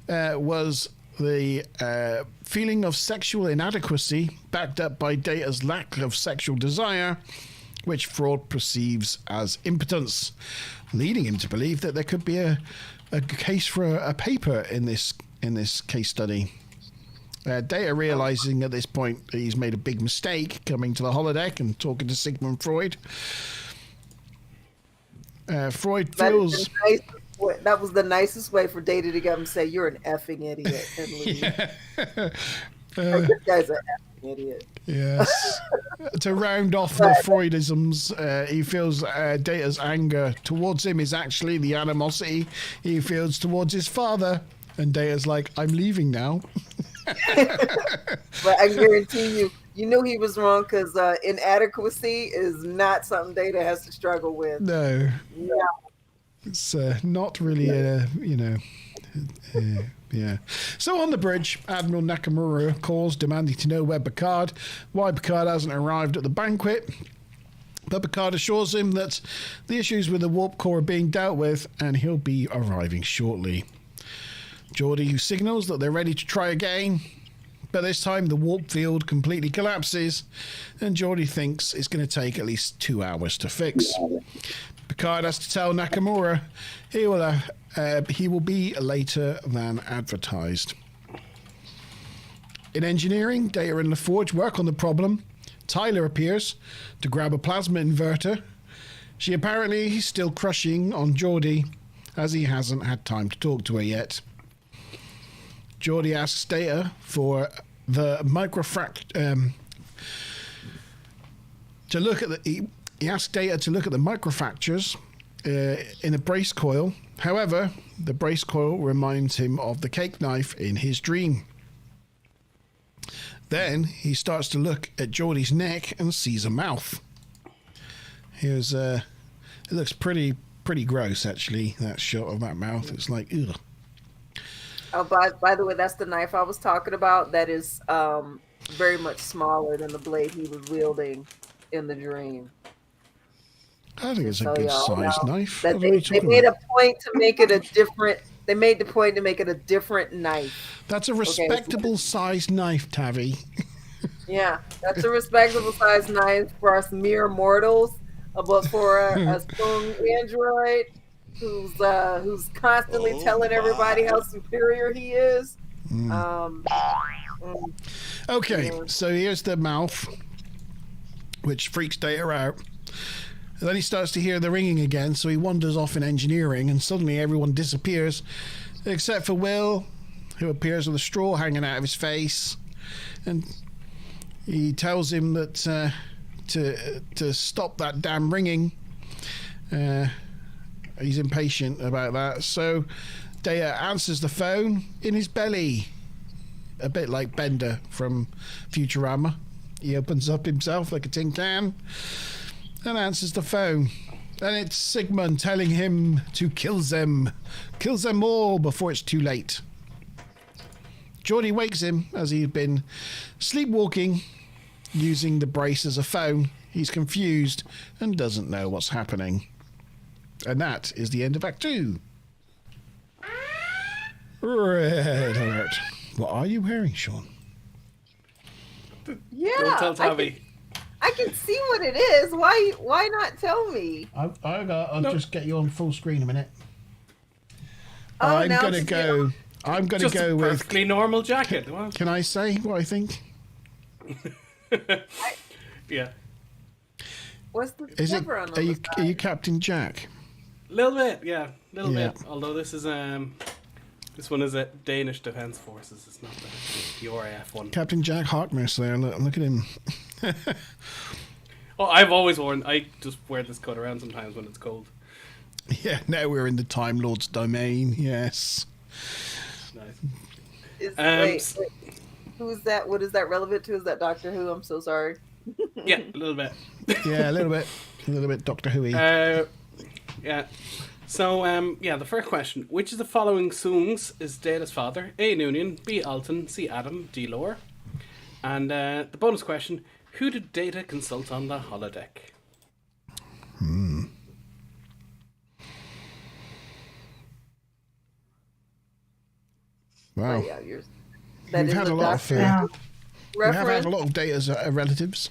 was the feeling of sexual inadequacy backed up by Data's lack of sexual desire, which Freud perceives as impotence, leading him to believe that there could be a case for a paper in this case study. Data realizing at this point that he's made a big mistake coming to the holodeck and talking to Sigmund Freud. Freud feels... That was the nicest way for Data to get him to say, "You're an effing idiot," and leave. This guy's an effing idiot. Yes. To round off the Freudisms, he feels Data's anger towards him is actually the animosity he feels towards his father. And Data's like, "I'm leaving now." But I guarantee you, you knew he was wrong, because inadequacy is not something Data has to struggle with. No. Yeah. It's not really yeah. So on the bridge, Admiral Nakamura calls, demanding to know why Picard hasn't arrived at the banquet. But Picard assures him that the issues with the warp core are being dealt with, and he'll be arriving shortly. Geordi, who signals that they're ready to try again, but this time the warp field completely collapses, and Geordi thinks it's going to take at least 2 hours to fix. Picard has to tell Nakamura he will be later than advertised. In engineering, Data and LaForge work on the problem. Tyler appears to grab a plasma inverter. She apparently is still crushing on Geordi, as he hasn't had time to talk to her yet. Geordi asks Data for the to look at the... He asks Data to look at the microfractures in a brace coil. However, the brace coil reminds him of the cake knife in his dream. Then he starts to look at Geordi's neck and sees a mouth. It looks pretty gross, actually, that shot of that mouth. It's like, ugh. Oh, by the way, that's the knife I was talking about. That is very much smaller than the blade he was wielding in the dream. I think it's a good sized knife. They made a point to make it a different. They made the point to make it a different knife. That's a respectable sized knife, Tavi. Yeah, that's a respectable sized knife for us mere mortals. But for a spoon android who's constantly telling everybody how superior he is. Okay, so here's the mouth, which freaks Data out. And then he starts to hear the ringing again, so he wanders off in engineering, and suddenly everyone disappears, except for Will, who appears with a straw hanging out of his face, and he tells him that to stop that damn ringing. He's impatient about that, so Data answers the phone in his belly, a bit like Bender from Futurama. He opens up himself like a tin can and answers the phone, and it's Sigmund telling him to kill them all before it's too late. Geordi wakes him as he'd been sleepwalking, using the brace as a phone. He's confused and doesn't know what's happening. And that is the end of Act 2. Red alert. What are you wearing, Sean? Yeah, Don't tell Tavi. I can see what it is. Why not tell me? I'll just get you on full screen a minute. Oh, I'm gonna go I'm going to Just go a with. perfectly normal jacket. Well, Can I say what I think? yeah, What's the Is it? cover on Are you the side? Captain Jack? little bit. Yeah, little Yeah. bit. Although this one is a Danish Defence Forces. It's not the RAF one. Captain Jack Harkness there. Look at him. Oh, I've always worn. I just wear this coat around sometimes when it's cold. Yeah, now we're in the Time Lord's domain. Yes. Nice. Wait, who's that? What is that relevant to? Is that Doctor Who? I'm so sorry. Yeah, a little bit. Yeah, a little bit Doctor Who-y. Yeah. So, the first question. Which of the following songs is Data's father? A. Noonien, B. Alton, C. Adam, D. Lore. And the bonus question. Who did Data consult on the holodeck? Wow. But yeah, We've had a lot of Wow. we have had reference. a lot of Data's relatives.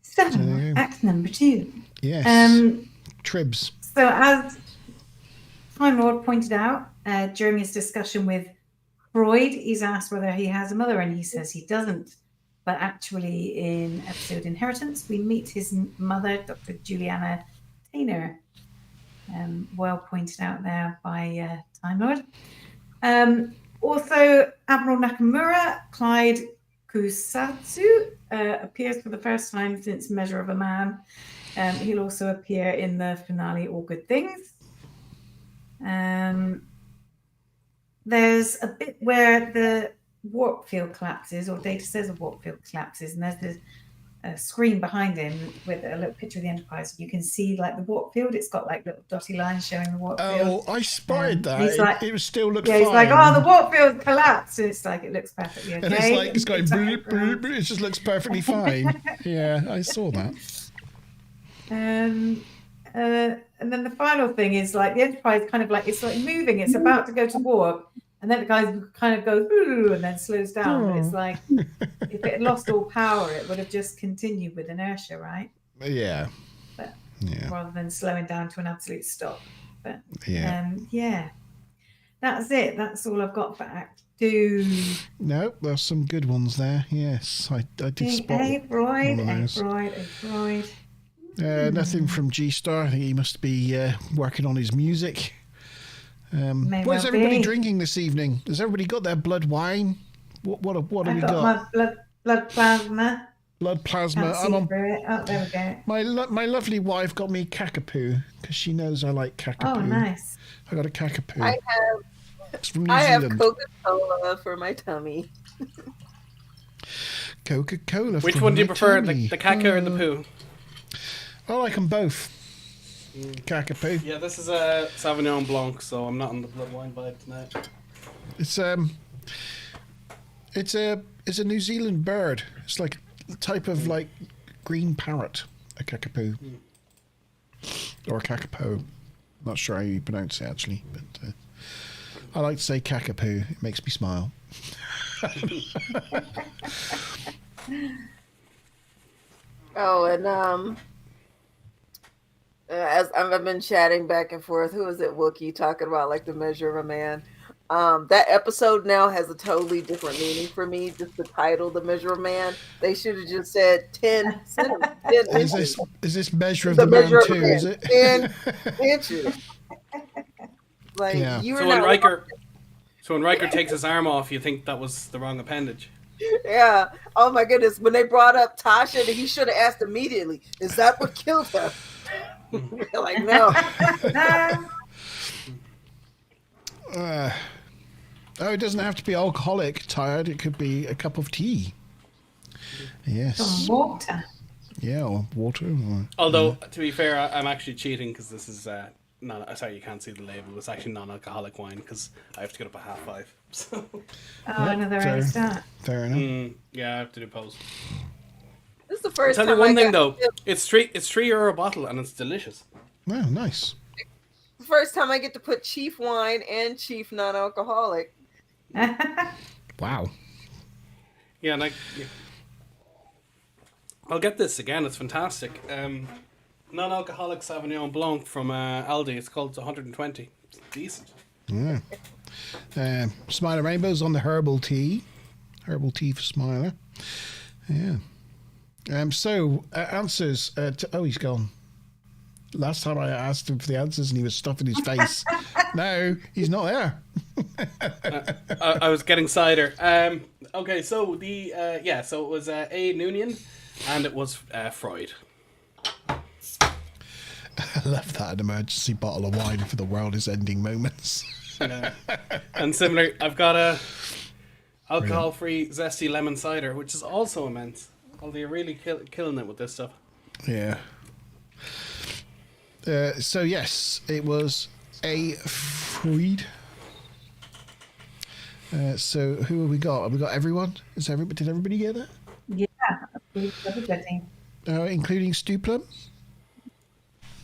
So, So- act number 2. Yes. Tribs. So, as Time Lord pointed out during his discussion with Freud, he's asked whether he has a mother, and he says he doesn't. But actually, in episode Inheritance, we meet his mother, Dr. Juliana Tainer. Well pointed out there by Time Lord. Also, Admiral Nakamura, Clyde Kusatsu, appears for the first time since Measure of a Man. He'll also appear in the finale All Good Things. There's a bit where the warp field collapses, or Data says a warp field collapses, and there's this screen behind him with a little picture of the Enterprise. You can see like the warp field. It's got like little dotty lines showing the warp field. Oh, I spotted that. He's like- it still looks Yeah, fine. he's like, oh, the warp field collapsed. And it's like, it looks perfectly okay. And it's like it's going Exactly. bloop, bloop, bloop. It just looks perfectly fine. Yeah, I saw that. And then the final thing is like the Enterprise kind of like, it's like moving. It's about to go to warp. And then the guy kind of goes, ooh, and then slows down. But it's like, if it had lost all power, it would have just continued with inertia, right? Yeah. But Yeah. rather than slowing down to an absolute stop. But Yeah. yeah, that's it. That's all I've got for Act 2. No, there's some good ones there. Yes, I did spot A. Freud, one of A. those. Freud, A. Freud. Nothing from G-Star. I think he must be working on his music. May What is well everybody be. drinking this evening? Has everybody got their blood wine? What have we I've got got? my blood plasma. Blood plasma. Can't I'm see on. through it. Oh, there we go. My lovely wife got me Kakapoo because she knows I like Kakapoo. Oh, nice. I got a Kakapoo. I have It's from New I have Zealand. Coca-Cola for my tummy. Coca-Cola. Which from one do you my prefer, tummy. the caca or the poo? I like them both. Kakapoo. Yeah, this is a Sauvignon Blanc, so I'm not on the blood wine vibe tonight. It's a New Zealand bird. It's like a type of like green parrot, a Kakapoo. Or a Kakapo. Not sure how you pronounce it actually, but I like to say Kakapoo. It makes me smile. Oh, and as I've been chatting back and forth, who is it, Wookiee, talking about like the measure of a man? That episode now has a totally different meaning for me. Just the title, "The Measure of Man." They should have just said 10 centimeters. 10 inches. Is this measure of The the man measure of a too? man. Is it? 10 inches. Like Yeah. you were So when not. Riker takes his arm off, you think that was the wrong appendage? Yeah. Oh my goodness. When they brought up Tasha, he should have asked immediately, "Is that what killed her?" They're like, no. Oh, it doesn't have to be alcoholic tired. It could be a cup of tea. Yes. Some water. Yeah, or water. Or, Although, to be fair, I'm actually cheating because this is sorry, you can't see the label. It's actually non-alcoholic wine because I have to get up at 5:30. So, Oh, another fair. early start. fair enough. yeah, I have to do pose. This is the I'll first tell time you one I thing got- though, it's €3 a bottle and it's delicious. Wow, nice. the first time I get to put Chief wine and Chief non-alcoholic. Wow. Yeah, and I'll get this again. It's fantastic. non-alcoholic Sauvignon Blanc from Aldi. It's called 120. It's decent. Yeah. Smiler Rainbow's on the herbal tea. Herbal tea for Smiler. Yeah. So, answers. He's gone. Last time I asked him for the answers and he was stuffing his face. No, he's not there. I was getting cider. Okay, so so it was A. Noonian, and it was Freud. I love that, an emergency bottle of wine for the world is ending moments. And similar, I've got a alcohol-free zesty lemon cider, which is also immense. Although you're really killing it with this stuff. Yeah. So yes, it was A. Freud. So who have we got? Have we got everyone? Did everybody get that? Yeah, everybody. Including Stuplum?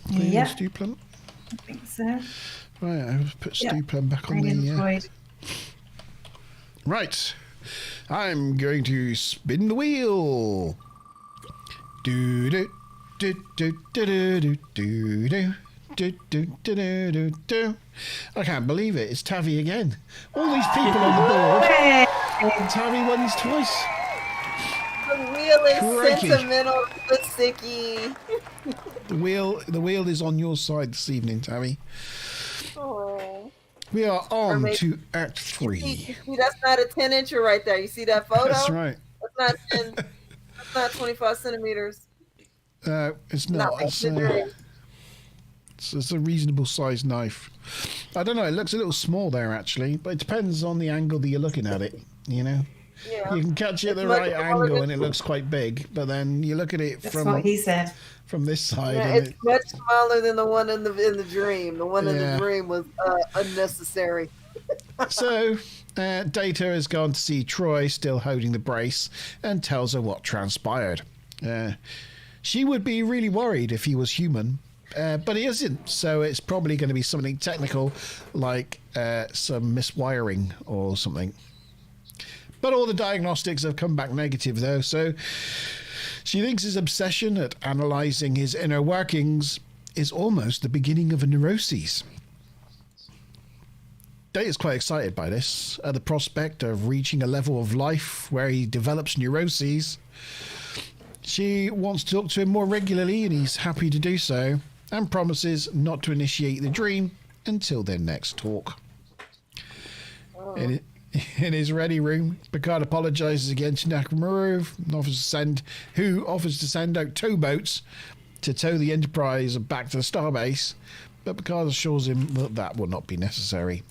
Yeah. Stuplum? I think so. Right, I'll put Stuplum back on the... Freud. Right. I'm going to spin the wheel. Do do do do do do do do. I can't believe it. It's Tavi again. All these people on the board. Tavi wins twice. The wheel is Crikey. sentimental, the sicky. The wheel is on your side this evening, Tavi. Oh. We are on Or to Act See, 3. that's not a 10-incher right there. You see that photo? That's right. That's not 10. That's not 25 centimeters. It's not. It's a reasonable sized knife. I don't know. It looks a little small there, actually, but it depends on the angle that you're looking at it. You know, Yeah. you can catch it at the It's much right smaller angle than- and it looks quite big, but then you look at it That's from what he said. this side. Yeah, and it's much smaller than the one in the dream. The one in Yeah. the dream was unnecessary. So, Data has gone to see Troy still holding the brace and tells her what transpired. She would be really worried if he was human, but he isn't, so it's probably going to be something technical like some miswiring or something. But all the diagnostics have come back negative, though, so she thinks his obsession at analysing his inner workings is almost the beginning of a neuroses. Data's quite excited by this, at the prospect of reaching a level of life where he develops neuroses. She wants to talk to him more regularly, and he's happy to do so, and promises not to initiate the dream until their next talk. In his ready room, Picard apologises again to Nakamura, who offers to send out towboats to tow the Enterprise back to the starbase, but Picard assures him that will not be necessary.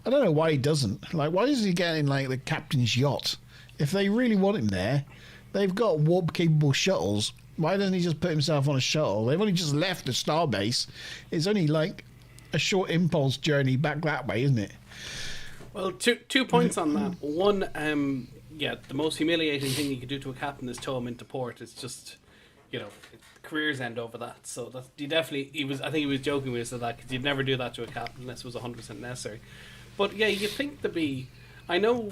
I don't know why he doesn't. Like, why doesn't he get in, like, the captain's yacht? If they really want him there, they've got warp-capable shuttles. Why doesn't he just put himself on a shuttle? They've only just left the starbase. It's only, like, a short impulse journey back that way, isn't it? Well, two points on that. One, the most humiliating thing you could do to a captain is tow him into port. It's just, careers end over that. So that I think he was joking when he said that, because you'd never do that to a captain unless it was 100% necessary. But yeah, you think I know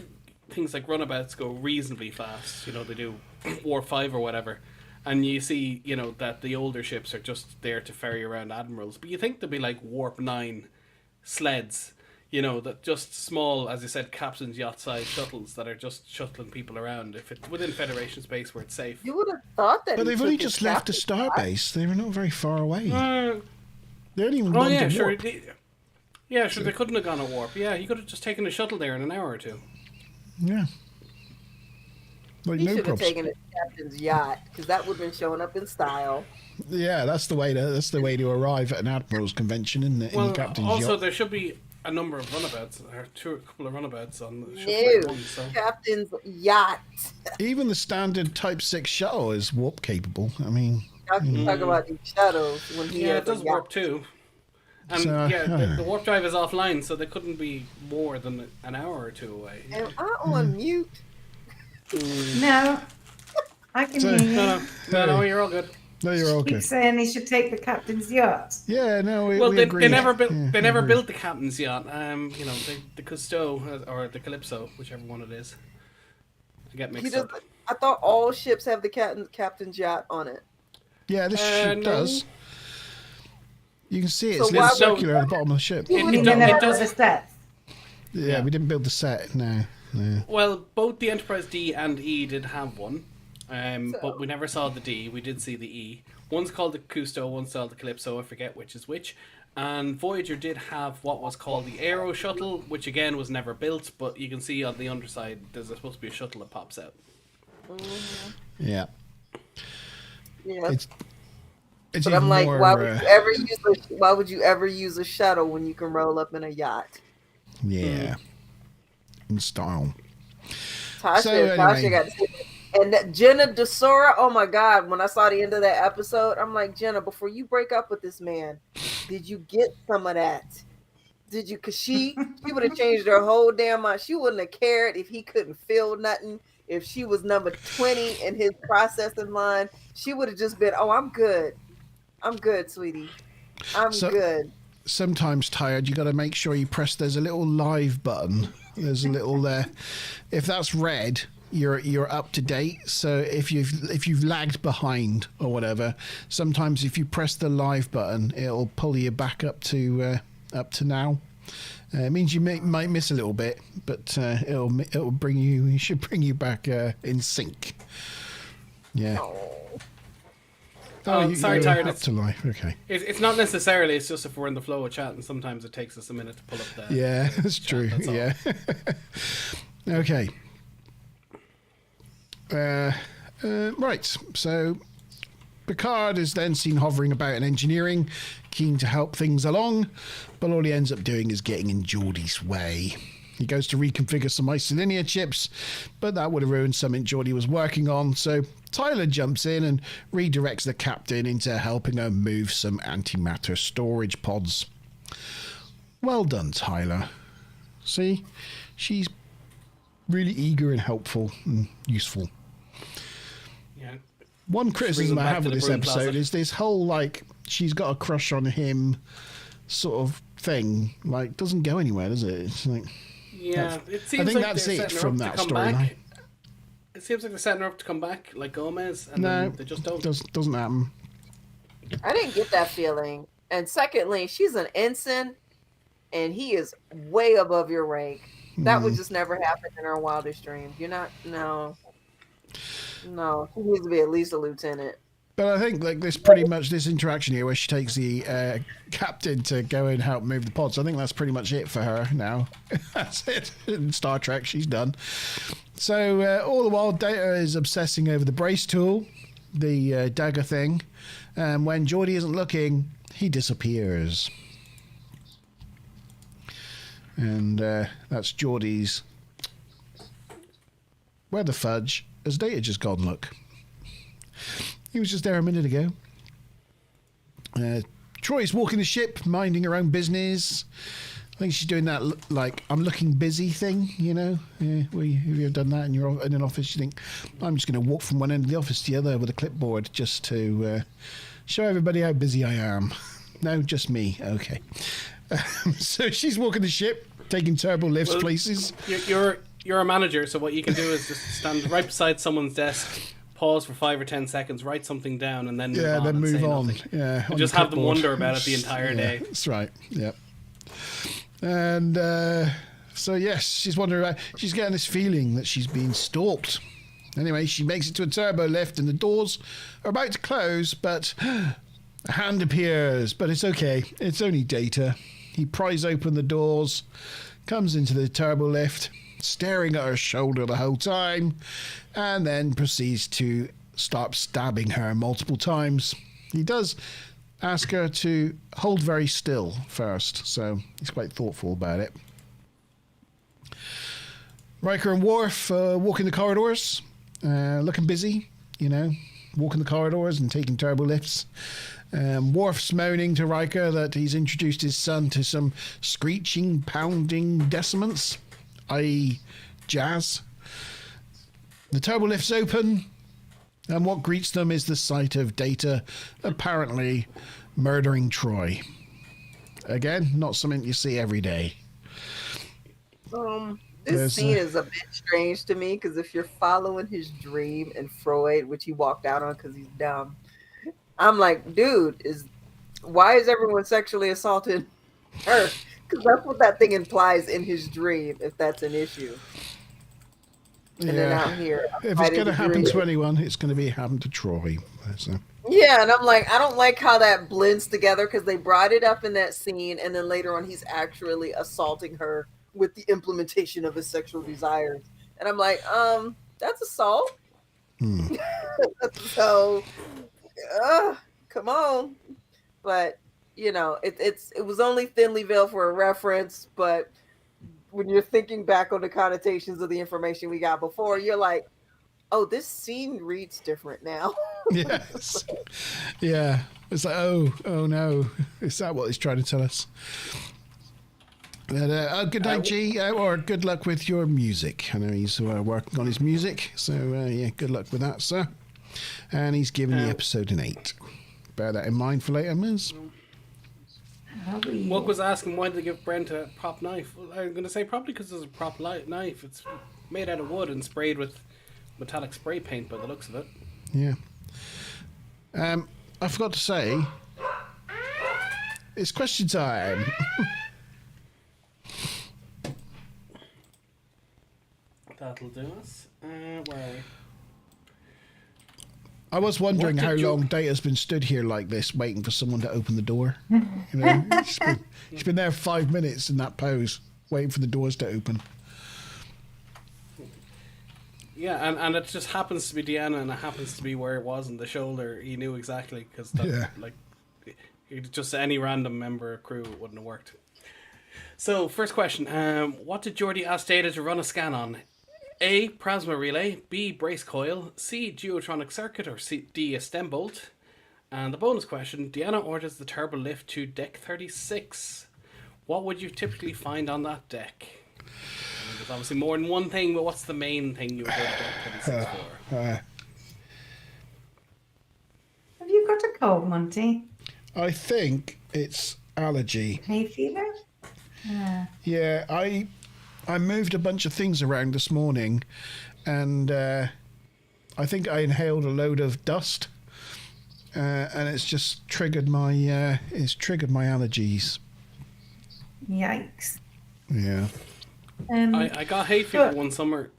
things like runabouts go reasonably fast. They do Warp 5 or whatever. And you see, that the older ships are just there to ferry around admirals. But you think there'd be like Warp 9 sleds, that just small, as I said, captain's yacht-sized shuttles that are just shuttling people around. If it's within Federation space where it's safe. You would have thought that. But they've only just left the starbase. They were not very far away. They only even gone to sure. warp. Sure, they couldn't have gone at warp. Yeah, you could have just taken a shuttle there in an hour or two. Yeah. Like, He no should have problems. taken the captain's yacht, because that would have been showing up in style. Yeah, that's the way to arrive at an admiral's convention, isn't it? In Well, the captain's also yacht. there should be a number of runabouts, or a couple of runabouts on the ship. No, One, so. captain's yacht. Even the standard Type 6 shuttle is warp capable. I mean, Y'all can talk about these shuttles when he Yeah, has it does a yacht. warp too. And So, the warp drive is offline, so they couldn't be more than an hour or two away. Am I on mute? No, I can So- hear you. No, you're all good. no, you're all Keep good. saying he should take the captain's yacht. Yeah, no, we Well, they agree. never built Yeah, they we never agree. built the captain's yacht. The Cousteau or the Calypso, whichever one it is. I get He mixed does. up. I thought all ships have the captain's yacht on it. Yeah, this ship No. does. You can see it. So It's why little would- circular at the bottom of the ship. You mean do- they never it put does- the sets? Yeah, we didn't build the set. No. Well, both the Enterprise D and E did have one, but we never saw the D. We did see the E. One's called the Custo, one's called the Calypso. I forget which is which. And Voyager did have what was called the Aero Shuttle, which again was never built, but you can see on the underside there's supposed to be a shuttle that pops out. Yeah. Yeah. It's But even I'm like, more, why would you ever use a shuttle when you can roll up in a yacht? yeah. In style. Tasha, So, Tasha anyway. got to see it. And that Jenna Desora, oh my God, when I saw the end of that episode, I'm like, Jenna, before you break up with this man, did you get some of that? Did you? Because she would have changed her whole damn mind. She wouldn't have cared if he couldn't feel nothing. If she was number 20 in his processing line, she would have just been, oh, I'm good. I'm good, sweetie. I'm good. Sometimes tired, you got to make sure you press. There's a little live button. There's a little there. If that's red, you're up to date. So if you've lagged behind or whatever, sometimes if you press the live button, it'll pull you back up to now. It means you might miss a little bit, but it'll bring you. It should bring you back in sync. Yeah. Oh, sorry, tired. Up to life. Okay. It's not necessarily. It's just if we're in the flow of chat, and sometimes it takes us a minute to pull up the. Yeah, that's true. That's all. Yeah. Okay. Right. So Picard is then seen hovering about in engineering, keen to help things along, but all he ends up doing is getting in Geordie's way. He goes to reconfigure some isolinear chips, but that would have ruined something Geordie was working on, so Tyler jumps in and redirects the captain into helping her move some antimatter storage pods. Well done, Tyler. See? She's really eager and helpful and useful. Yeah. One criticism them I back have to with the this broom episode closet. is this whole, like, she's got a crush on him sort of thing. Like, doesn't go anywhere, does it? It's like... Yeah, it seems I think like that's they're it setting her from up that to come storyline. back. It seems like they're setting her up to come back, like Gomez, and No, then they just don't. doesn't happen. I didn't get that feeling. And secondly, she's an ensign, and he is way above your rank. That would just never happen in her wildest dreams. You're not, no. No, she needs to be at least a lieutenant. But I think like this pretty much this interaction here where she takes the captain to go and help move the pods. I think that's pretty much it for her now. That's it. In Star Trek, she's done. So all the while, Data is obsessing over the brace tool, the dagger thing. And when Geordie isn't looking, he disappears. And that's Geordie's. Where the fudge? Has Data just gone? Look. He was just there a minute ago. Troy's walking the ship, minding her own business. I think she's doing that, like, I'm looking busy thing, you know? Yeah, have you ever done that in an office? You think, I'm just going to walk from one end of the office to the other with a clipboard just to show everybody how busy I am. No, just me. Okay. So she's walking the ship, taking turbo lifts places. You're a manager, so what you can do is just stand right beside someone's desk, pause for 5 or 10 seconds, write something down, and then move on. Then and move say on. nothing. Yeah, And on just the have them clipboard. wonder about it the entire day. That's right. Yep. And so yes, she's wondering about. She's getting this feeling that she's being stalked. Anyway, she makes it to a turbo lift, and the doors are about to close, but a hand appears. But it's okay. It's only Data. He pries open the doors, comes into the turbo lift, staring at her shoulder the whole time, and then proceeds to start stabbing her multiple times. He does ask her to hold very still first, so he's quite thoughtful about it. Riker and Worf walking the corridors, looking busy, you know, walking the corridors and taking turbo lifts. Worf's moaning to Riker that he's introduced his son to some screeching, pounding decimants, i.e. jazz. The turbo lifts open, and what greets them is the sight of Data apparently murdering Troy. Again, not something you see every day. This scene is a bit strange to me because if you're following his dream and Freud, which he walked out on because he's dumb, I'm like, dude, is Why is everyone sexually assaulting her? Because that's what that thing implies in his dream, if that's an issue. And then out here, if it's going to happen to anyone, it's going to be happen to Troy. So. Yeah, and I'm like, I don't like how that blends together because they brought it up in that scene, and then later on, he's actually assaulting her with the implementation of his sexual desires, and I'm like, that's assault. So, come on, but you know, it was only thinly veiled for a reference, but when you're thinking back on the connotations of the information we got before, you're like, oh, this scene reads different now. Yes. Yeah. It's like, oh no. Is that what he's trying to tell us? But, good night, G, or good luck with your music. I know he's working on his music, so yeah, good luck with that, sir. And he's given the episode an 8. Bear that in mind for later, Miz. Wug was asking why did they give Brent a prop knife. Well, I'm going to say probably because it's a prop knife. It's made out of wood and sprayed with metallic spray paint by the looks of it. Yeah. I forgot to say, it's question time. That'll do us. Where are we? I was wondering how long Data's been stood here like this, waiting for someone to open the door. You know, she's been there 5 minutes in that pose, waiting for the doors to open. Yeah, and it just happens to be Deanna, and it happens to be where it was in the shoulder. He knew exactly because like just any random member of crew wouldn't have worked. So first question: what did Geordi ask Data to run a scan on? A. Plasma relay. B. Brace coil. C. Geotronic circuit. Or C. D. A stem bolt. And the bonus question: Deanna orders the turbo lift to deck 36. What would you typically find on that deck? There's obviously more than one thing, but what's the main thing you would go to deck 36 for? Have you got a cold, Monty? I think it's allergy. Hay fever? Yeah, I moved a bunch of things around this morning, and I think I inhaled a load of dust, and it's just triggered my allergies. Yikes. Yeah. I got hay fever one summer,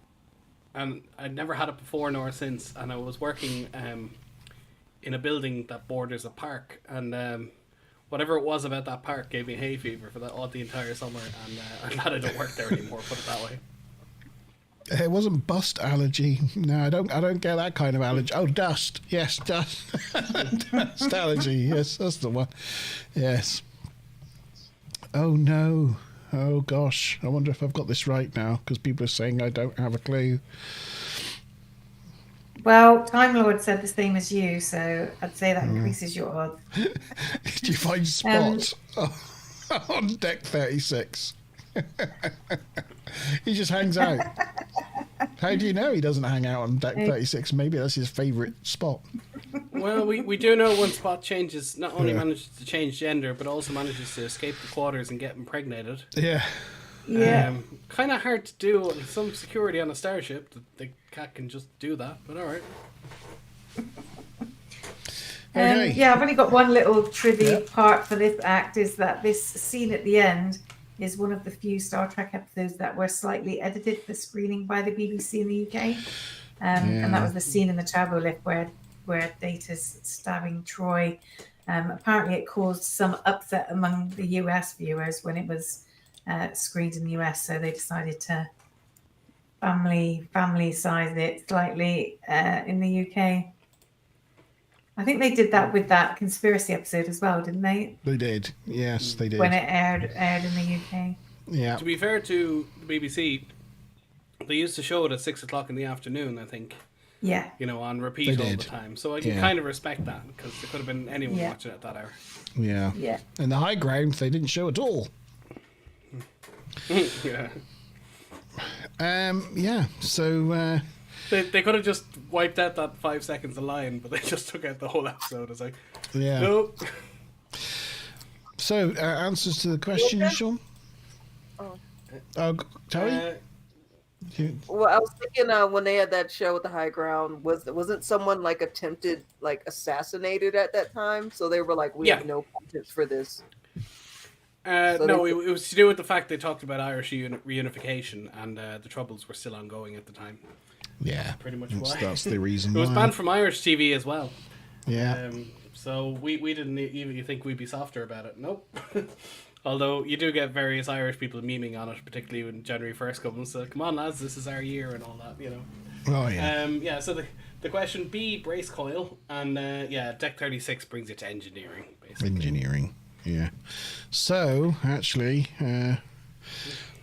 and I'd never had it before nor since, and I was working in a building that borders a park, and whatever it was about that park gave me hay fever for the entire summer, and I'm glad I don't work there anymore, put it that way. It wasn't bust allergy. No, I don't get that kind of allergy. Oh, dust. Yes, dust. Dust allergy. Yes, that's the one. Yes. Oh no. Oh gosh. I wonder if I've got this right now, because people are saying I don't have a clue. Well, Time Lord said the same as you, so I'd say that increases your odds. Did you find Spot on deck 36? He just hangs out. How do you know he doesn't hang out on deck 36? Maybe that's his favourite spot. Well, we do know when Spot changes, not only manages to change gender, but also manages to escape the quarters and get impregnated. Yeah. Yeah. Kind of hard to do with some security on a starship. The cat can just do that, but alright. Okay. Yeah, I've only got one little trivia part for this act, is that this scene at the end is one of the few Star Trek episodes that were slightly edited for screening by the BBC in the UK. And that was the scene in the turbo lift where Data's stabbing Troy. Apparently it caused some upset among the US viewers when it was screened in the US, so they decided to family size it slightly in the UK. I think they did that with that conspiracy episode as well, didn't they? They did. Yes, they did. When it aired in the UK. Yeah. To be fair to the BBC, they used to show it at 6 o'clock in the afternoon, I think. Yeah. You know, on repeat all the time. So I can kind of respect that, because there could have been anyone watching it at that hour. Yeah. Yeah. And the high ground, they didn't show at all. Yeah. Yeah. So. They could have just wiped out that 5 seconds of line, but they just took out the whole episode. It's like, nope. So, answers to the question, Sean? Terry? Well, I was thinking when they had that show with the high ground, wasn't someone like attempted like assassinated at that time? So they were like, we Yeah. have no punches for this. No, it was to do with the fact they talked about Irish reunification, and the Troubles were still ongoing at the time. Yeah, Pretty much why. That's the reason. It was why. banned from Irish TV as well. Yeah. So we didn't even think we'd be softer about it. Nope. Although you do get various Irish people memeing on it, particularly when January 1st comes. So come on, lads, this is our year and all that, you know. Oh yeah. Yeah. So the question B, brace coil, and Deck 36 brings you to engineering, basically. Engineering. Yeah. So actually,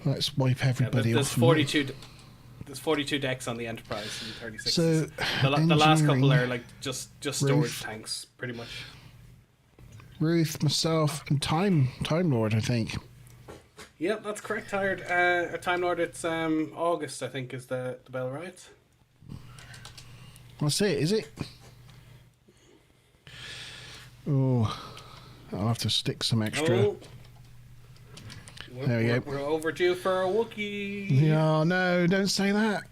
let's wipe everybody there's off. 42. There's 42 decks on the Enterprise and 36. So the last couple are like just storage Ruth. tanks, pretty much. Ruth, myself, and Time Lord, I think. Yep, that's correct. Time Lord. It's August, I think, is the bell, right? That's it, is it? Oh, I'll have to stick some extra. Oh. There we go. We're overdue for a Wookiee. Yeah, no, don't say that.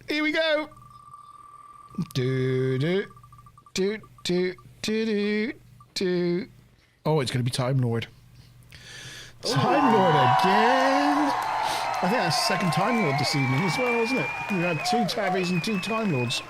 Here we go. Do do do do do do do. Oh, it's going to be Time Lord. Time Lord again. I think that's the second Time Lord this evening as well, isn't it? We had 2 Tavies and 2 Time Lords.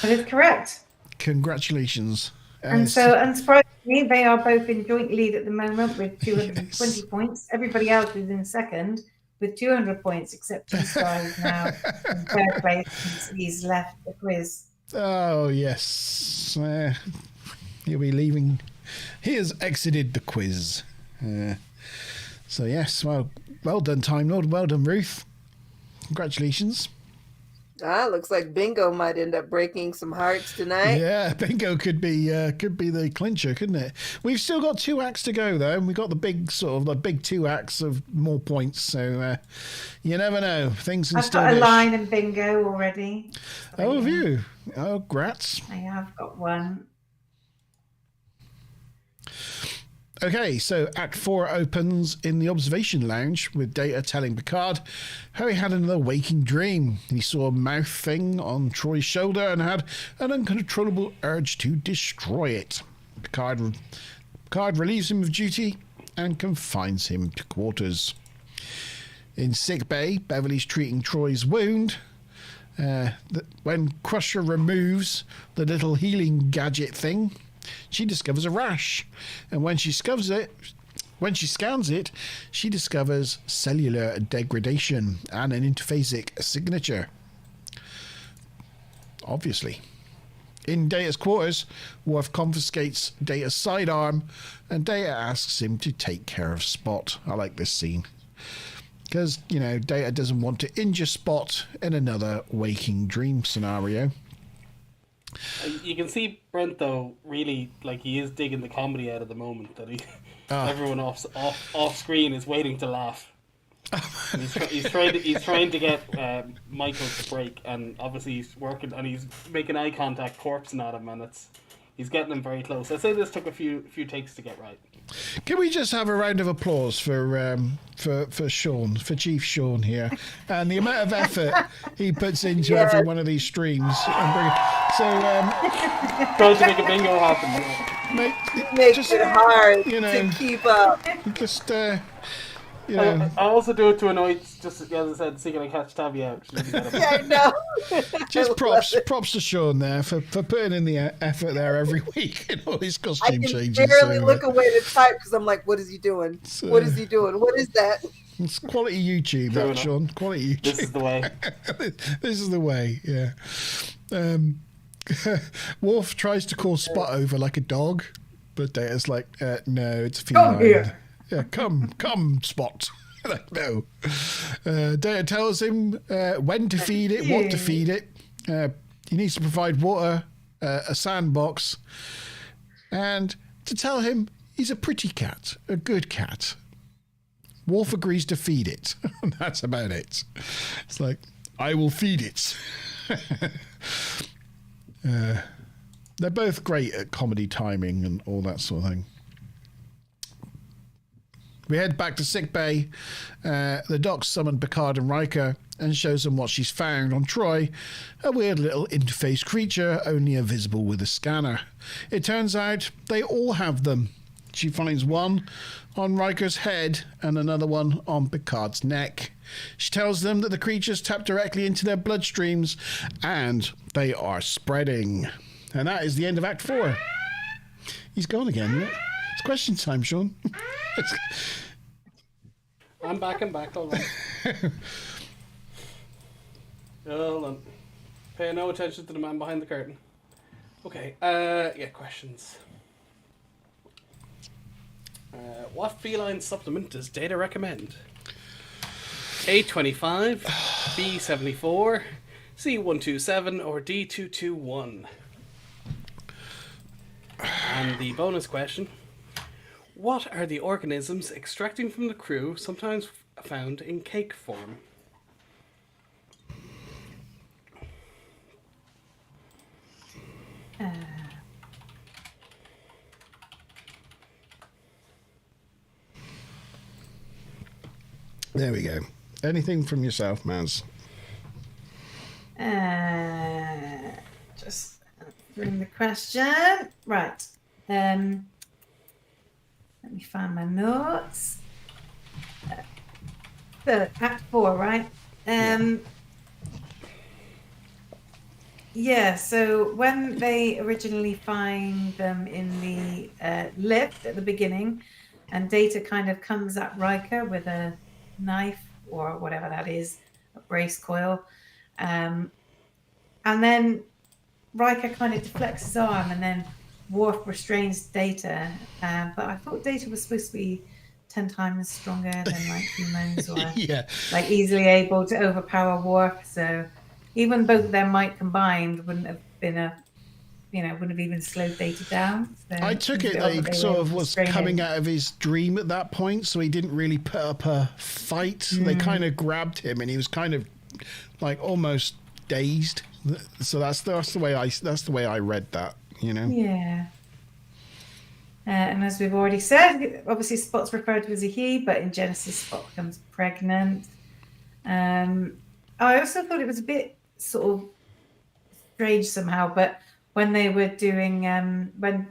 That is correct. Congratulations. And so, unsurprisingly, they are both in joint lead at the moment with 220 points. Everybody else is in second with 200 points, except T-Star is now in third place since he's left the quiz. Oh, yes. He'll be leaving. He has exited the quiz. So, yes, well done, Time Lord. Well done, Ruth. Congratulations. Looks like Bingo might end up breaking some hearts tonight. Yeah, Bingo could be the clincher, couldn't it? We've still got 2 acts to go though, and we've got the big 2 acts of more points. So you never know. Things can I've still. got a line in Bingo already. Oh, have you? Oh, grats. I have got one. Okay, so Act 4 opens in the observation lounge with Data telling Picard how he had another waking dream. He saw a mouth thing on Troy's shoulder and had an uncontrollable urge to destroy it. Picard relieves him of duty and confines him to quarters. In sickbay, Beverly's treating Troy's wound. When Crusher removes the little healing gadget thing, she discovers a rash, and when she scans it, she discovers cellular degradation and an interphasic signature. Obviously. In Data's quarters, Worf confiscates Data's sidearm, and Data asks him to take care of Spot. I like this scene. Because, Data doesn't want to injure Spot in another waking dream scenario. You can see Brent though, really like he is digging the comedy out of the moment that everyone off screen is waiting to laugh. He's trying to get Michael to break, and obviously he's working and he's making eye contact, corpsing at him, and he's getting him very close. I'd say this took a few takes to get right. Can we just have a round of applause for Sean, for Chief Sean here, and the amount of effort he puts into every one of these streams? Trying to make a bingo happen. Makes it hard to keep up. Just I also do it to annoy, just as I said, so you can catch Tabby out. Yeah, I know. Just props to Sean there for putting in the effort there every week in all his costume changes. I can barely look away to type because I'm like, what is he doing? What is he doing? What is that? It's quality YouTube, that, Sean. Quality YouTube. This is the way. This is the way, yeah. Worf tries to call Spot over like a dog, but Data's like, no, it's a feline. Come here. Yeah, come, Spot. Like, no. Data tells him when to feed it, what to feed it. He needs to provide water, a sandbox, and to tell him he's a pretty cat, a good cat. Worf agrees to feed it. That's about it. It's like, I will feed it. They're both great at comedy timing and all that sort of thing. We head back to sickbay. The doc summoned Picard and Riker and shows them what she's found on Troy, a weird little interface creature only visible with a scanner. It turns out they all have them. She finds one on Riker's head and another one on Picard's neck. She tells them that the creatures tap directly into their bloodstreams and they are spreading. And that is the end of Act 4. He's gone again, isn't it? It's question time, Sean. I'm back, hold on. Hold on. Pay no attention to the man behind the curtain. Okay, questions. What feline supplement does Data recommend? A25, B74, C127, or D221? And the bonus question. What are the organisms extracting from the crew, sometimes found in cake form? There we go. Anything from yourself, Maz? Just answering the question. Right. Let me find my notes. So, Act 4, right? Yeah, so when they originally find them in the lift at the beginning, and Data kind of comes at Riker with a knife or whatever that is, a brace coil, and then Riker kind of deflects his arm, and then Worf restrains Data. But I thought Data was supposed to be 10 times stronger than like humans, or like easily able to overpower Worf. So even both of their might combined wouldn't have been wouldn't have even slowed Data down. So I took it that he sort of was coming out of his dream at that point, so he didn't really put up a fight. They kind of grabbed him, and he was kind of like almost dazed. So that's the way I read that. You know. Yeah. And as we've already said, obviously Spot's referred to as a he, but in Genesis, Spot becomes pregnant. I also thought it was a bit sort of strange somehow, but when they were doing when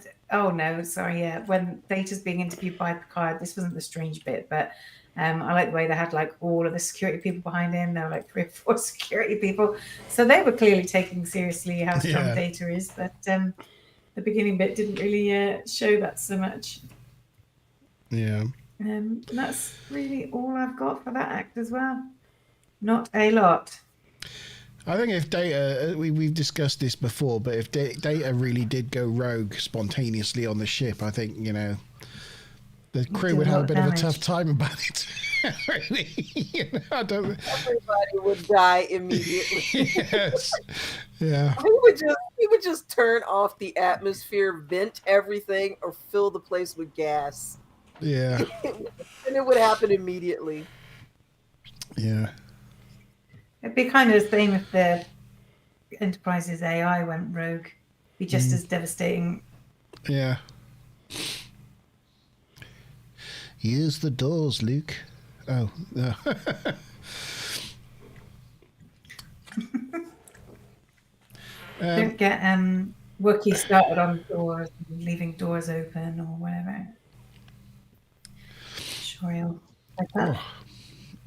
Data's being interviewed by Picard, this wasn't the strange bit, but I like the way they had like all of the security people behind him. There were like 3 or 4 security people, so they were clearly taking seriously how strong Data is. But the beginning bit didn't really show that so much. Yeah. And that's really all I've got for that act as well. Not a lot. I think if Data, we've discussed this before, but if Data really did go rogue spontaneously on the ship, I think, the crew would have a bit of a tough time about it. Really, Everybody would die immediately. Yes. Yeah. He would just turn off the atmosphere, vent everything, or fill the place with gas. Yeah. And it would happen immediately. Yeah. It'd be kind of the same if the Enterprise's AI went rogue. It'd be just as devastating. Yeah. Use the doors, Luke. Oh, no. Don't get Wookiee started on doors, leaving doors open or whatever. Sure, he'll like that.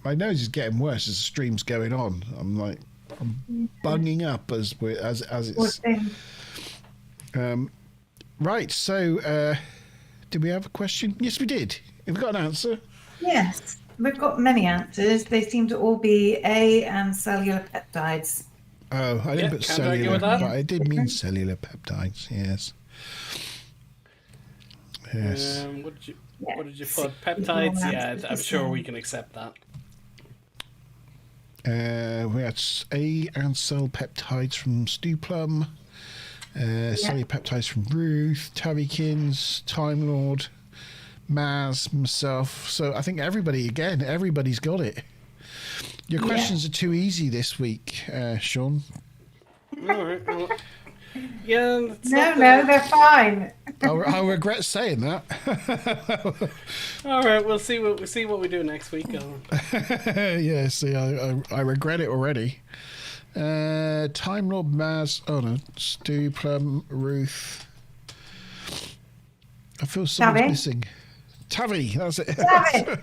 My nose is getting worse as the stream's going on. I'm bunging up as it's. Right. So, did we have a question? Yes, we did. Have we got an answer? Yes, we've got many answers. They seem to all be A and cellular peptides. Oh, I didn't put cellular, but I did mean cellular peptides. Yes. Yes. What did you put? Peptides? Yeah, I'm sure we can accept that. We had A and cell peptides from Stu Plum, cellular peptides from Ruth, Tabikins, Time Lord, Maz, myself. So I think everybody's got it. Your questions are too easy this week, Sean. All right. Well, Yeah, it's No, not no, bad. they're fine. I regret saying that. All right, we'll see what we do next week. Yeah, see, I regret it already. Time Lord Maz. Oh no, Stu, Plum, Ruth. I feel someone's Tavi? missing. Tavi, that's it. Tavi!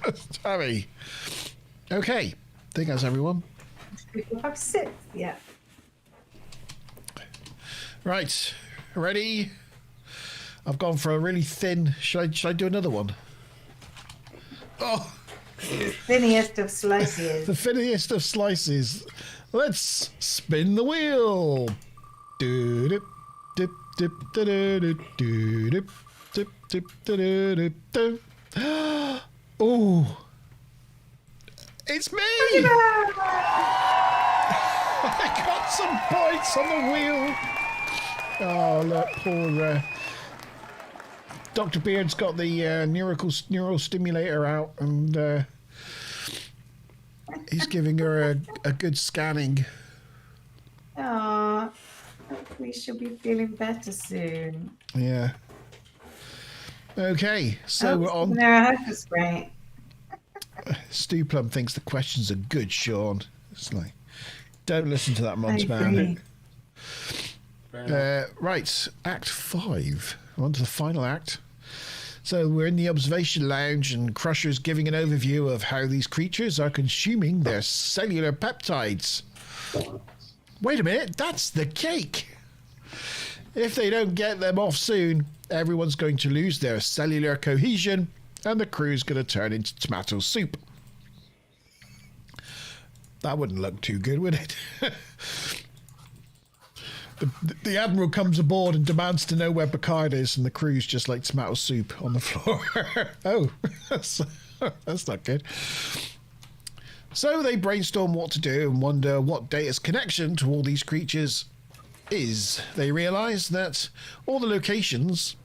Tavi. Okay, I think that's everyone. People have 6, yeah. Right, ready? I've gone for a really thin. Should I do another one? Oh, Thinniest of slices. the thinniest of slices. Let's spin the wheel. Do dip dip dip da da da do dip dip dip da da da do. Oh, it's me! I got some points on the wheel. Oh look, poor Dr. Beard's got the neural stimulator out, and he's giving her a good scanning. Aw, hopefully she'll be feeling better soon. Yeah. Okay, so we're on. No, I hope it's great. Stu Plum thinks the questions are good, Sean. It's like, don't listen to that I Mons agree. man. Right, Act 5. On to the final act. So we're in the observation lounge, and Crusher's giving an overview of how these creatures are consuming their cellular peptides. Wait a minute, that's the cake! If they don't get them off soon, everyone's going to lose their cellular cohesion, and the crew's going to turn into tomato soup. That wouldn't look too good, would it? The Admiral comes aboard and demands to know where Picard is, and the crew's just like tomato soup on the floor. Oh, that's not good. So they brainstorm what to do and wonder what Data's connection to all these creatures is. They realise that all the locations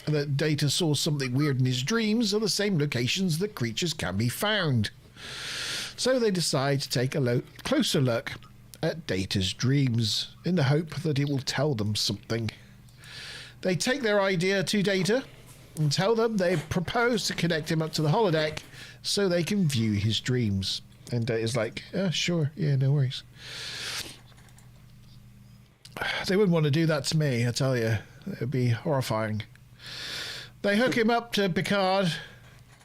that Data saw something weird in his dreams are the same locations that creatures can be found. So they decide to take a closer look at Data's dreams in the hope that it will tell them something. They take their idea to Data and tell them they propose to connect him up to the holodeck so they can view his dreams. And Data's like, sure, yeah, no worries. They wouldn't want to do that to me, I tell you. It would be horrifying. They hook him up to Picard.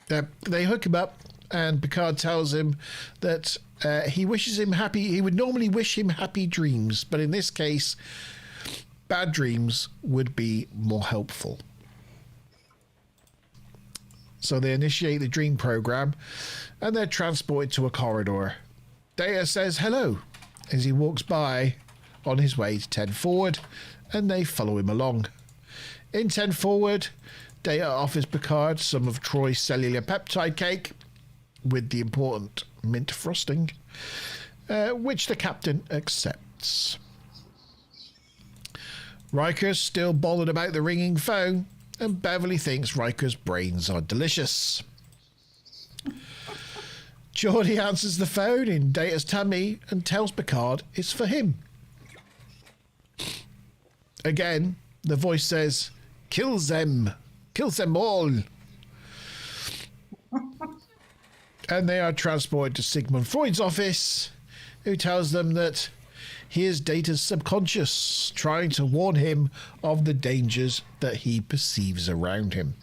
They hook him up, and Picard tells him that he wishes him happy. He would normally wish him happy dreams, but in this case, bad dreams would be more helpful. So they initiate the dream program, and they're transported to a corridor. Data says hello as he walks by on his way to 10 forward, and they follow him along. In 10 forward, Data offers Picard some of Troy's cellular peptide cake with the important mint frosting, which the captain accepts. Riker's still bothered about the ringing phone, and Beverly thinks Riker's brains are delicious. Geordi answers the phone in Data's tummy and tells Picard it's for him. Again, the voice says, kills them all. And they are transported to Sigmund Freud's office, who tells them that he is Data's subconscious, trying to warn him of the dangers that he perceives around him.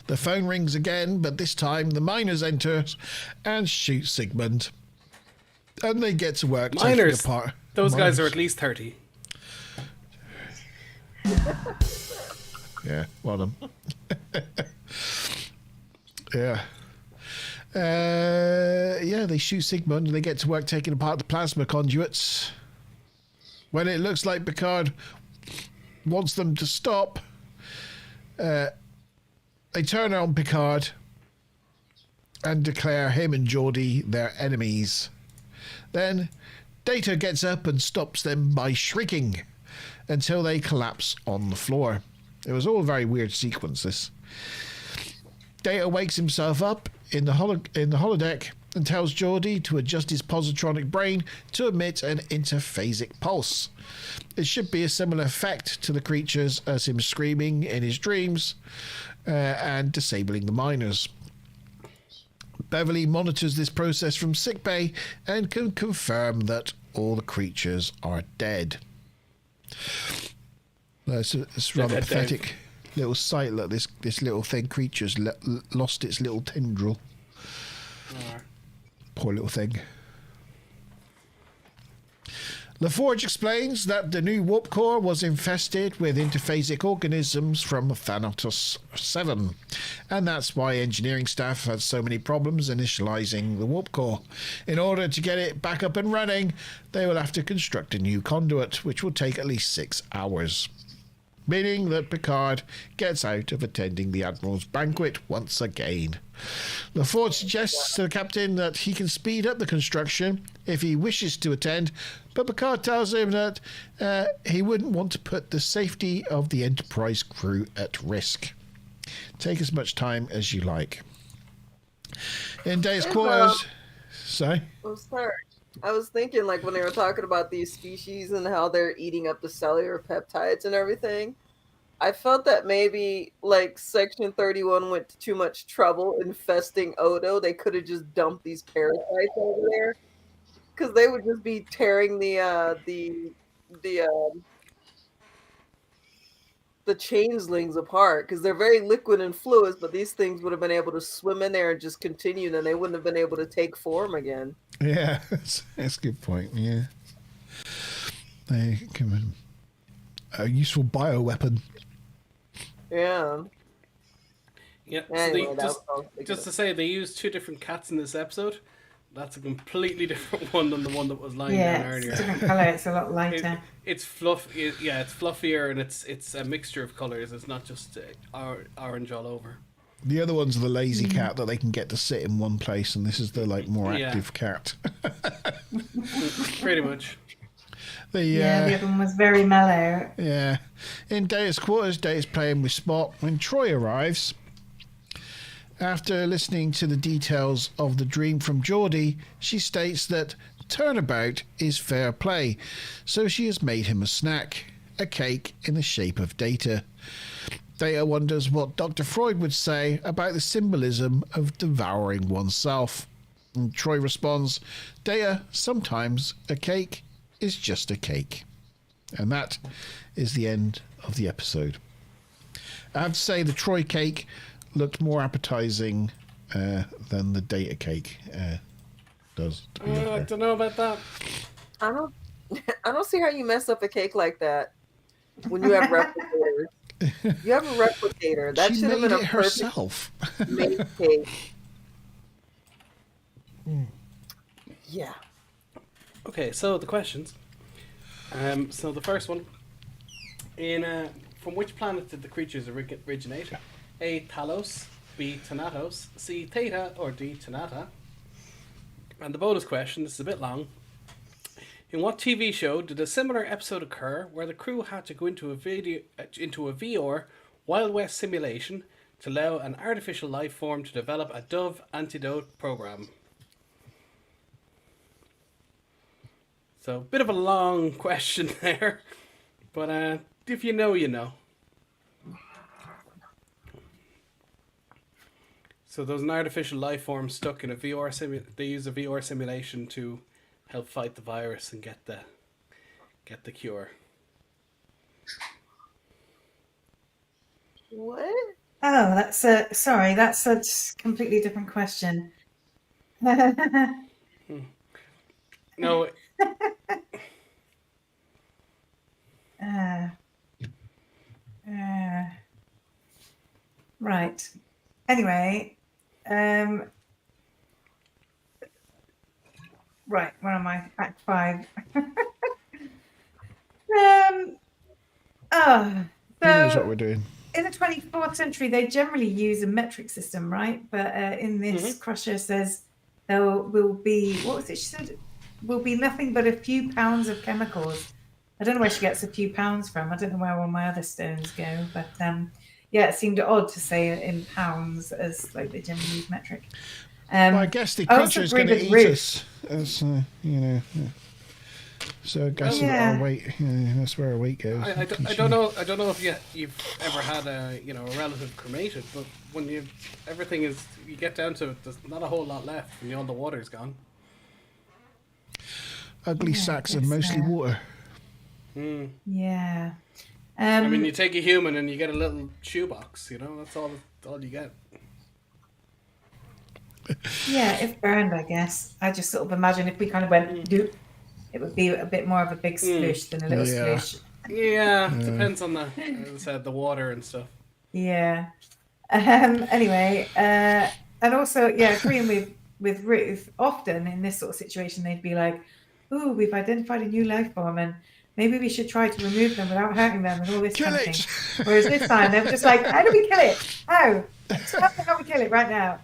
The phone rings again, but this time the miners enter and shoot Sigmund. And they get to work Miners. taking apart. Those guys are Miners. at least 30. Yeah, well done. Yeah. They shoot Sigmund and they get to work taking apart the plasma conduits. When it looks like Picard wants them to stop, they turn on Picard and declare him and Geordi their enemies. Then Data gets up and stops them by shrieking until they collapse on the floor. It was all a very weird sequence, this. Data wakes himself up in the holodeck and tells Geordi to adjust his positronic brain to emit an interphasic pulse. It should be a similar effect to the creatures as him screaming in his dreams and disabling the miners. Beverly monitors this process from sickbay and can confirm that all the creatures are dead. It's rather pathetic little sight that this little thing creature's lost its little tendril. Poor little thing. LaForge explains that the new warp core was infested with interphasic organisms from Thanatos 7, and that's why engineering staff had so many problems initializing the warp core. In order to get it back up and running, they will have to construct a new conduit, which will take at least 6 hours. Meaning that Picard gets out of attending the Admiral's banquet once again. LaForge suggests to the captain that he can speed up the construction if he wishes to attend, but Picard tells him that he wouldn't want to put the safety of the Enterprise crew at risk. Take as much time as you like. In Daya's quarters... Sorry? Oh, sorry. I was thinking, like, when they were talking about these species and how they're eating up the cellular peptides and everything, I felt that maybe, like, Section 31 went to too much trouble infesting Odo. They could have just dumped these parasites over there, because they would just be tearing the changelings apart, because they're very liquid and fluid, but these things would have been able to swim in there and just continue, and they wouldn't have been able to take form again. Yeah, that's a good point. Yeah, they can a useful bioweapon. Yeah. Yeah. Anyway, So just to say, they used 2 different cats in this episode. That's a completely different one than the one that was lying down earlier. It's a different colour. It's a lot lighter. It's fluff. Yeah, it's fluffier, and it's a mixture of colours. It's not just orange all over. The other one's the lazy cat that they can get to sit in one place, and this is the more active cat. Pretty much. The other one was very mellow. Yeah. In Daya's quarters, Daya's playing with Spot when Troy arrives. After listening to the details of the dream from Geordi, she states that turnabout is fair play, so she has made him a snack, a cake in the shape of Data. Data wonders what Dr. Freud would say about the symbolism of devouring oneself. And Troy responds, Data, sometimes a cake is just a cake. And that is the end of the episode. I have to say the Troy cake looked more appetizing than the Data cake does. I don't know about that. I don't see how you mess up a cake like that when you have replicators. You have a replicator. That should have been a perfect herself. made cake. Yeah. Okay, so the questions. So the first one, from which planet did the creatures originate? A. Talos, B. Thanatos, C. Theta, or D. Tanata? And the bonus question, this is a bit long. In what TV show did a similar episode occur where the crew had to go into a VR Wild West simulation to allow an artificial life form to develop a Dove antidote program? So, a bit of a long question there, but if you know, you know. So there's an artificial life form stuck in a VR they use a VR simulation to help fight the virus and get the cure. What? Oh, that's a completely different question. No. Right. Anyway, right, where am I? Act 5. Who knows what we're doing? In the 24th century, they generally use a metric system, right? But in this, Crusher says there will be, what was it she said? Will be nothing but a few pounds of chemicals. I don't know where she gets a few pounds from. I don't know where all my other stones go. But yeah, it seemed odd to say in pounds as like they generally use metric. Well, I guess the I also creature is agree going to with eat Ruth. us, as you know. So I guess Yeah. our weight. That's where our weight goes. I don't know. I don't know if you've ever had a a relative cremated, but when you get down to it, there's not a whole lot left when all the water's gone. Ugly sacks of mostly water. Yeah. I mean, you take a human and you get a little shoebox. That's all you get. Yeah, if burned, I guess. I just sort of imagine if we kind of went doop, it would be a bit more of a big splish than a little Yeah. splish. Yeah, depends on the water and stuff. Yeah. Anyway, and also, agreeing with Ruth, often in this sort of situation, they'd be like, "Ooh, we've identified a new life form, and maybe we should try to remove them without hurting them and all this Kill kind of it! thing." Whereas this time, they were just like, "How do we kill it? How? How do we kill it right now?"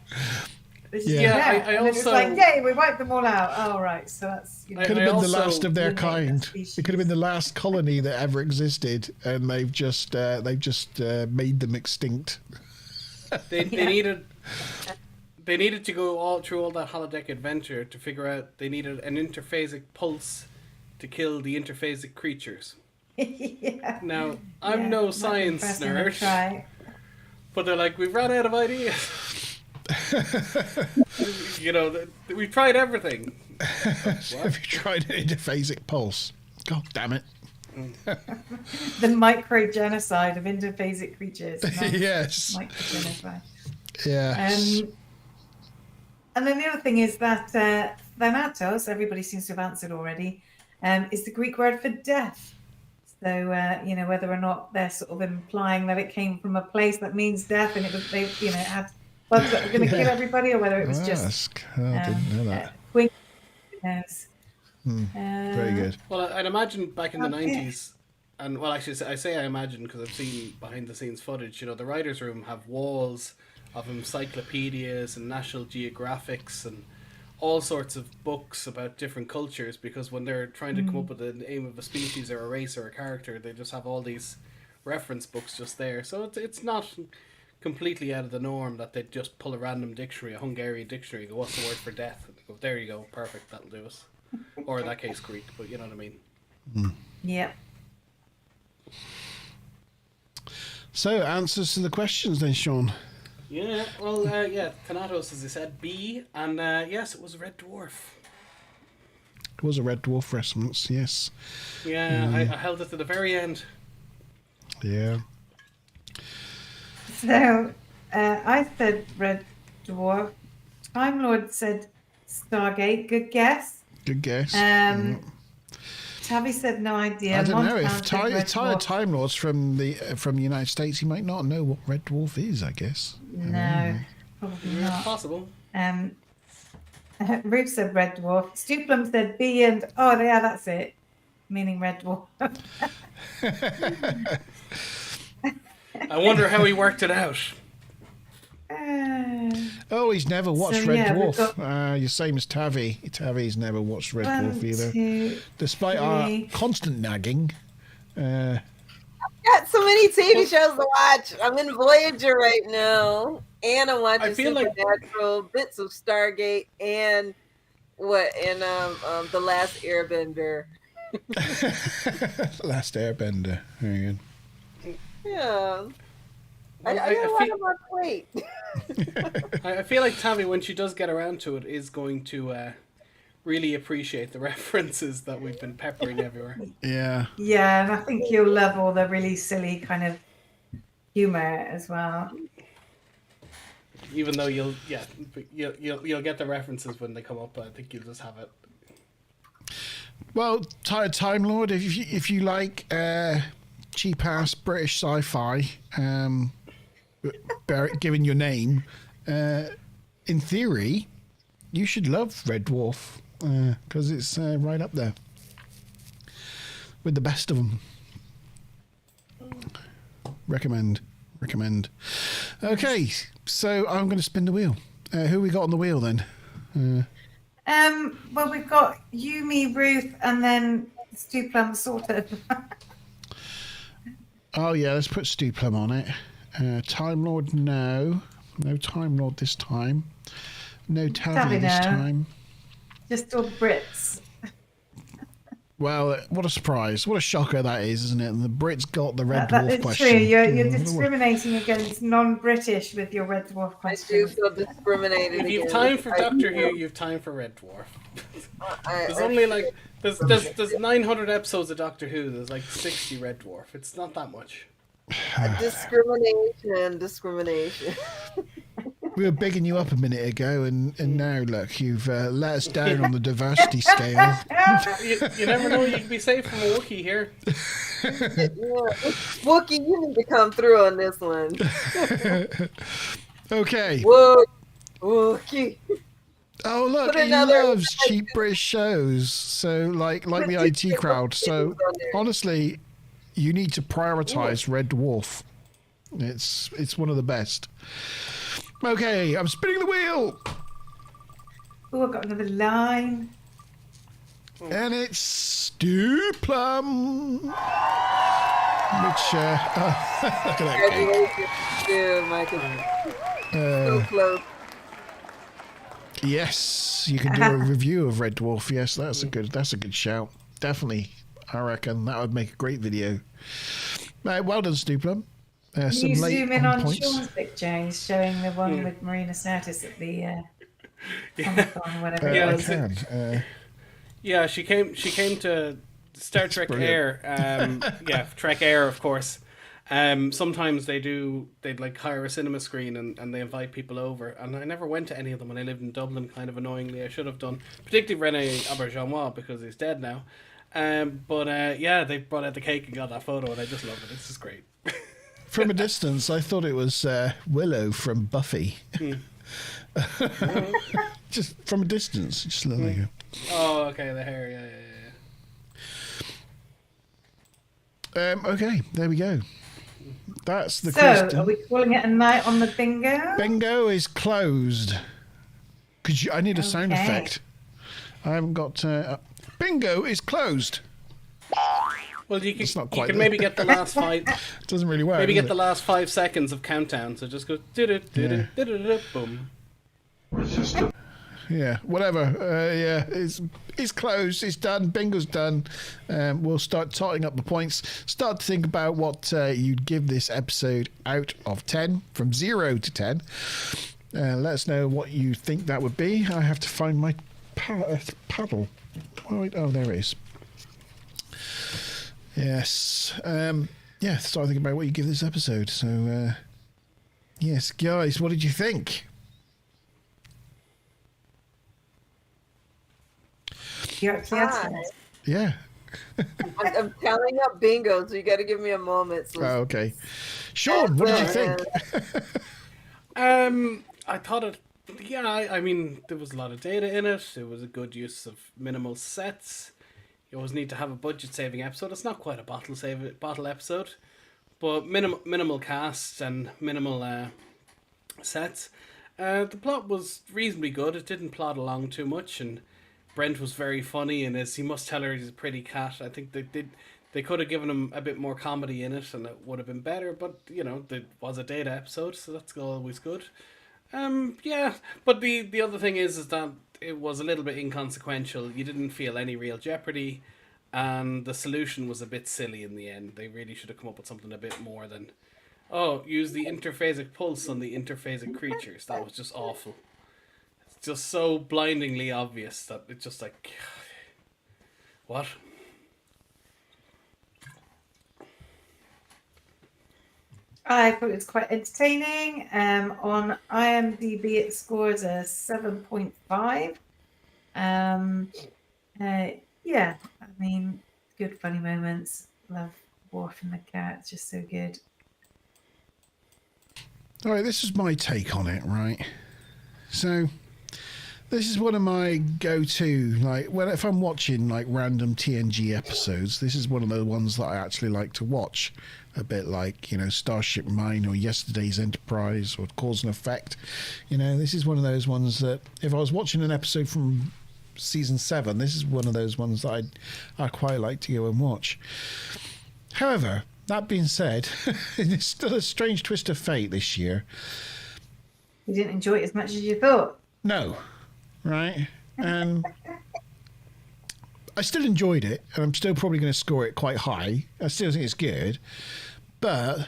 It's just, Yeah. I and it's also- like, "Yay, we wiped them all out." Oh, right. So that's Could have been the also last of their limit that kind. species. It could have been the last colony that ever existed, and they've just made them extinct. They needed to go all through all that holodeck adventure to figure out they needed an interphasic pulse to kill the interphasic creatures. Yeah. Now, I'm no might be science impressive to nerd, try. but they're like, we've run out of ideas. We've tried everything. Have you tried an interphasic pulse? God damn it. The micro-genocide of interphasic creatures. Yes. Micro-genocide. Yes. And then the other thing is that Thanatos, everybody seems to have answered already, is the Greek word for death. So, whether or not they're sort of implying that it came from a place that means death and it had bugs that were going to kill everybody, or whether it was just... I didn't know that. Who knows? Very good. Well, I'd imagine back in the 90s, and well, actually, I say I imagine because I've seen behind-the-scenes footage. The writers' room have walls of encyclopedias and National Geographics and all sorts of books about different cultures, because when they're trying to come up with the name of a species or a race or a character, they just have all these reference books just there. So it's not completely out of the norm that they'd just pull a random dictionary, a Hungarian dictionary, go, what's the word for death? And go, there you go, perfect, that'll do us. Or in that case, Greek, but you know what I mean. Yeah. So, answers to the questions then, Sean. Yeah, well, Thanatos, as I said, B, and yes, it was a red dwarf. It was a red dwarf resonance, yes. Yeah, I held it to the very end. Yeah. So, I said Red Dwarf. Time Lord said Stargate. Good guess. Good guess. Tavi said no idea. I don't know. Montana If said Red Dwarf. Time Lord's from the United States, he might not know what red dwarf is, I guess. No, probably Yeah, not. possible. Ruth said Red Dwarf. Stuplum said B, and oh yeah, that's it. Meaning Red Dwarf. I wonder how he worked it out. Oh, he's never watched So, Red yeah, we've Dwarf. You're same as Tavi. Tavi's never watched Red Dwarf either. 2, Despite our constant nagging. Got so many TV shows to watch. I'm in Voyager right now, and I'm watching I feel like- Supernatural, bits of Stargate, and The Last Airbender. Last Airbender. Very good. Yeah. Well, I got a lot feel- on my plate. I feel like Tavi, when she does get around to it, is going to really appreciate the references that we've been peppering everywhere. Yeah. Yeah, and I think you'll love all the really silly kind of humor as well. Even though you'll get the references when they come up, but I think you'll just have it. Well, Time Lord, if you like cheap ass British sci-fi, given your name, in theory, you should love Red Dwarf because it's right up there with the best of them. Recommend. Okay, so I'm going to spin the wheel. Who we got on the wheel then? Well, we've got Yumi, Ruth, and then Stu Plum sorted. Oh yeah, let's put Stu Plum on it. Time Lord, no Time Lord this time. No Tabby Tabby this now. time. Just all Brits. Well, what a surprise. What a shocker that is, isn't it? And the Brits got the Red That Dwarf is question. true. You're What a- discriminating against non-British with your Red Dwarf I do questions. feel discriminated If you've against. time for I Doctor do. Who, you've time for Red Dwarf. I- There's I- only like there's 900 episodes of Doctor Who. There's like 60 Red Dwarf. It's not that much. discrimination. We were bigging you up a minute ago, and now look, you've let us down on the diversity scale. You never know. You can be safe from a Wookiee here. Yeah. Wookie, you need to come through on this one. Okay. Wookie. Oh look, Put he another- loves cheap British shows. So like the IT crowd. So honestly, you need to prioritize Red Dwarf. It's one of the best. Okay, I'm spinning the wheel, Oh, I've got another line. and it's Stew Plum. Which look at that cake. Congratulations, dude, Mike. So close. Yes, you can do a review of Red Dwarf. Yes, that's a good shout. Definitely, I reckon that would make a great video. Well done, Stew Plum. Can Some you late zoom in on points. Sean's picture? He's showing the one with Marina Sirtis at the Comic-Con, whatever it I was. can. Yeah, she came to Star Trek brilliant. Air. Trek Air, of course. Sometimes they'd like hire a cinema screen and they invite people over. And I never went to any of them when I lived in Dublin, kind of annoyingly. I should have done. Particularly Rene Auberjonois, because he's dead now. They brought out the cake and got that photo, and I just love it. It's just great. From a distance, I thought it was Willow from Buffy. Just from a distance, just a little. Oh, okay, the hair, yeah. Okay, there we go. That's the So, quiz. are we calling it a night on the bingo? Bingo is closed. I need a sound Okay. effect. I haven't got. Bingo is closed. Well, you It's not can quite there. maybe get the last five. It doesn't really work. Maybe does get the it? last 5 seconds of countdown. So just go boom. Resistance. Yeah, whatever. It's closed. It's done. Bingo's done. We'll start totting up the points. Start to think about what you'd give this episode out of 10, from 0 to 10. Let us know what you think that would be. I have to find my paddle. Oh, there it is. Yes. Start thinking about what you give this episode. So, yes, guys, what did you think? You actually answered it. Yeah. I'm tallying up bingo, so you got to give me a moment. So Oh, okay. Sean, what did you think? I thought it. Yeah, I mean, there was a lot of data in it. It was a good use of minimal sets. You always need to have a budget-saving episode. It's not quite a bottle episode, but minimal cast and minimal sets. The plot was reasonably good. It didn't plod along too much, and Brent was very funny. And as he must tell her he's a pretty cat, I think they could have given him a bit more comedy in it, and it would have been better. But there was a data episode, so that's always good. But the other thing is that it was a little bit inconsequential. You didn't feel any real jeopardy, and the solution was a bit silly in the end. They really should have come up with something a bit more than, use the interphasic pulse on the interphasic creatures. That was just awful. It's just so blindingly obvious that it's just like, what? I thought it was quite entertaining. On IMDb, it scores a 7.5. Yeah, I mean, good funny moments. Love Worf and the cat. It's just so good. All right, this is my take on it, right? So, this is one of my go-to, if I'm watching random TNG episodes, this is one of the ones that I actually like to watch. A bit like, Starship Mine or Yesterday's Enterprise or Cause and Effect. This is one of those ones that if I was watching an episode from season 7, this is one of those ones that I quite like to go and watch. However, that being said, it's still a strange twist of fate this year. You didn't enjoy it as much as you thought. No, right? And I still enjoyed it, and I'm still probably going to score it quite high. I still think it's good, but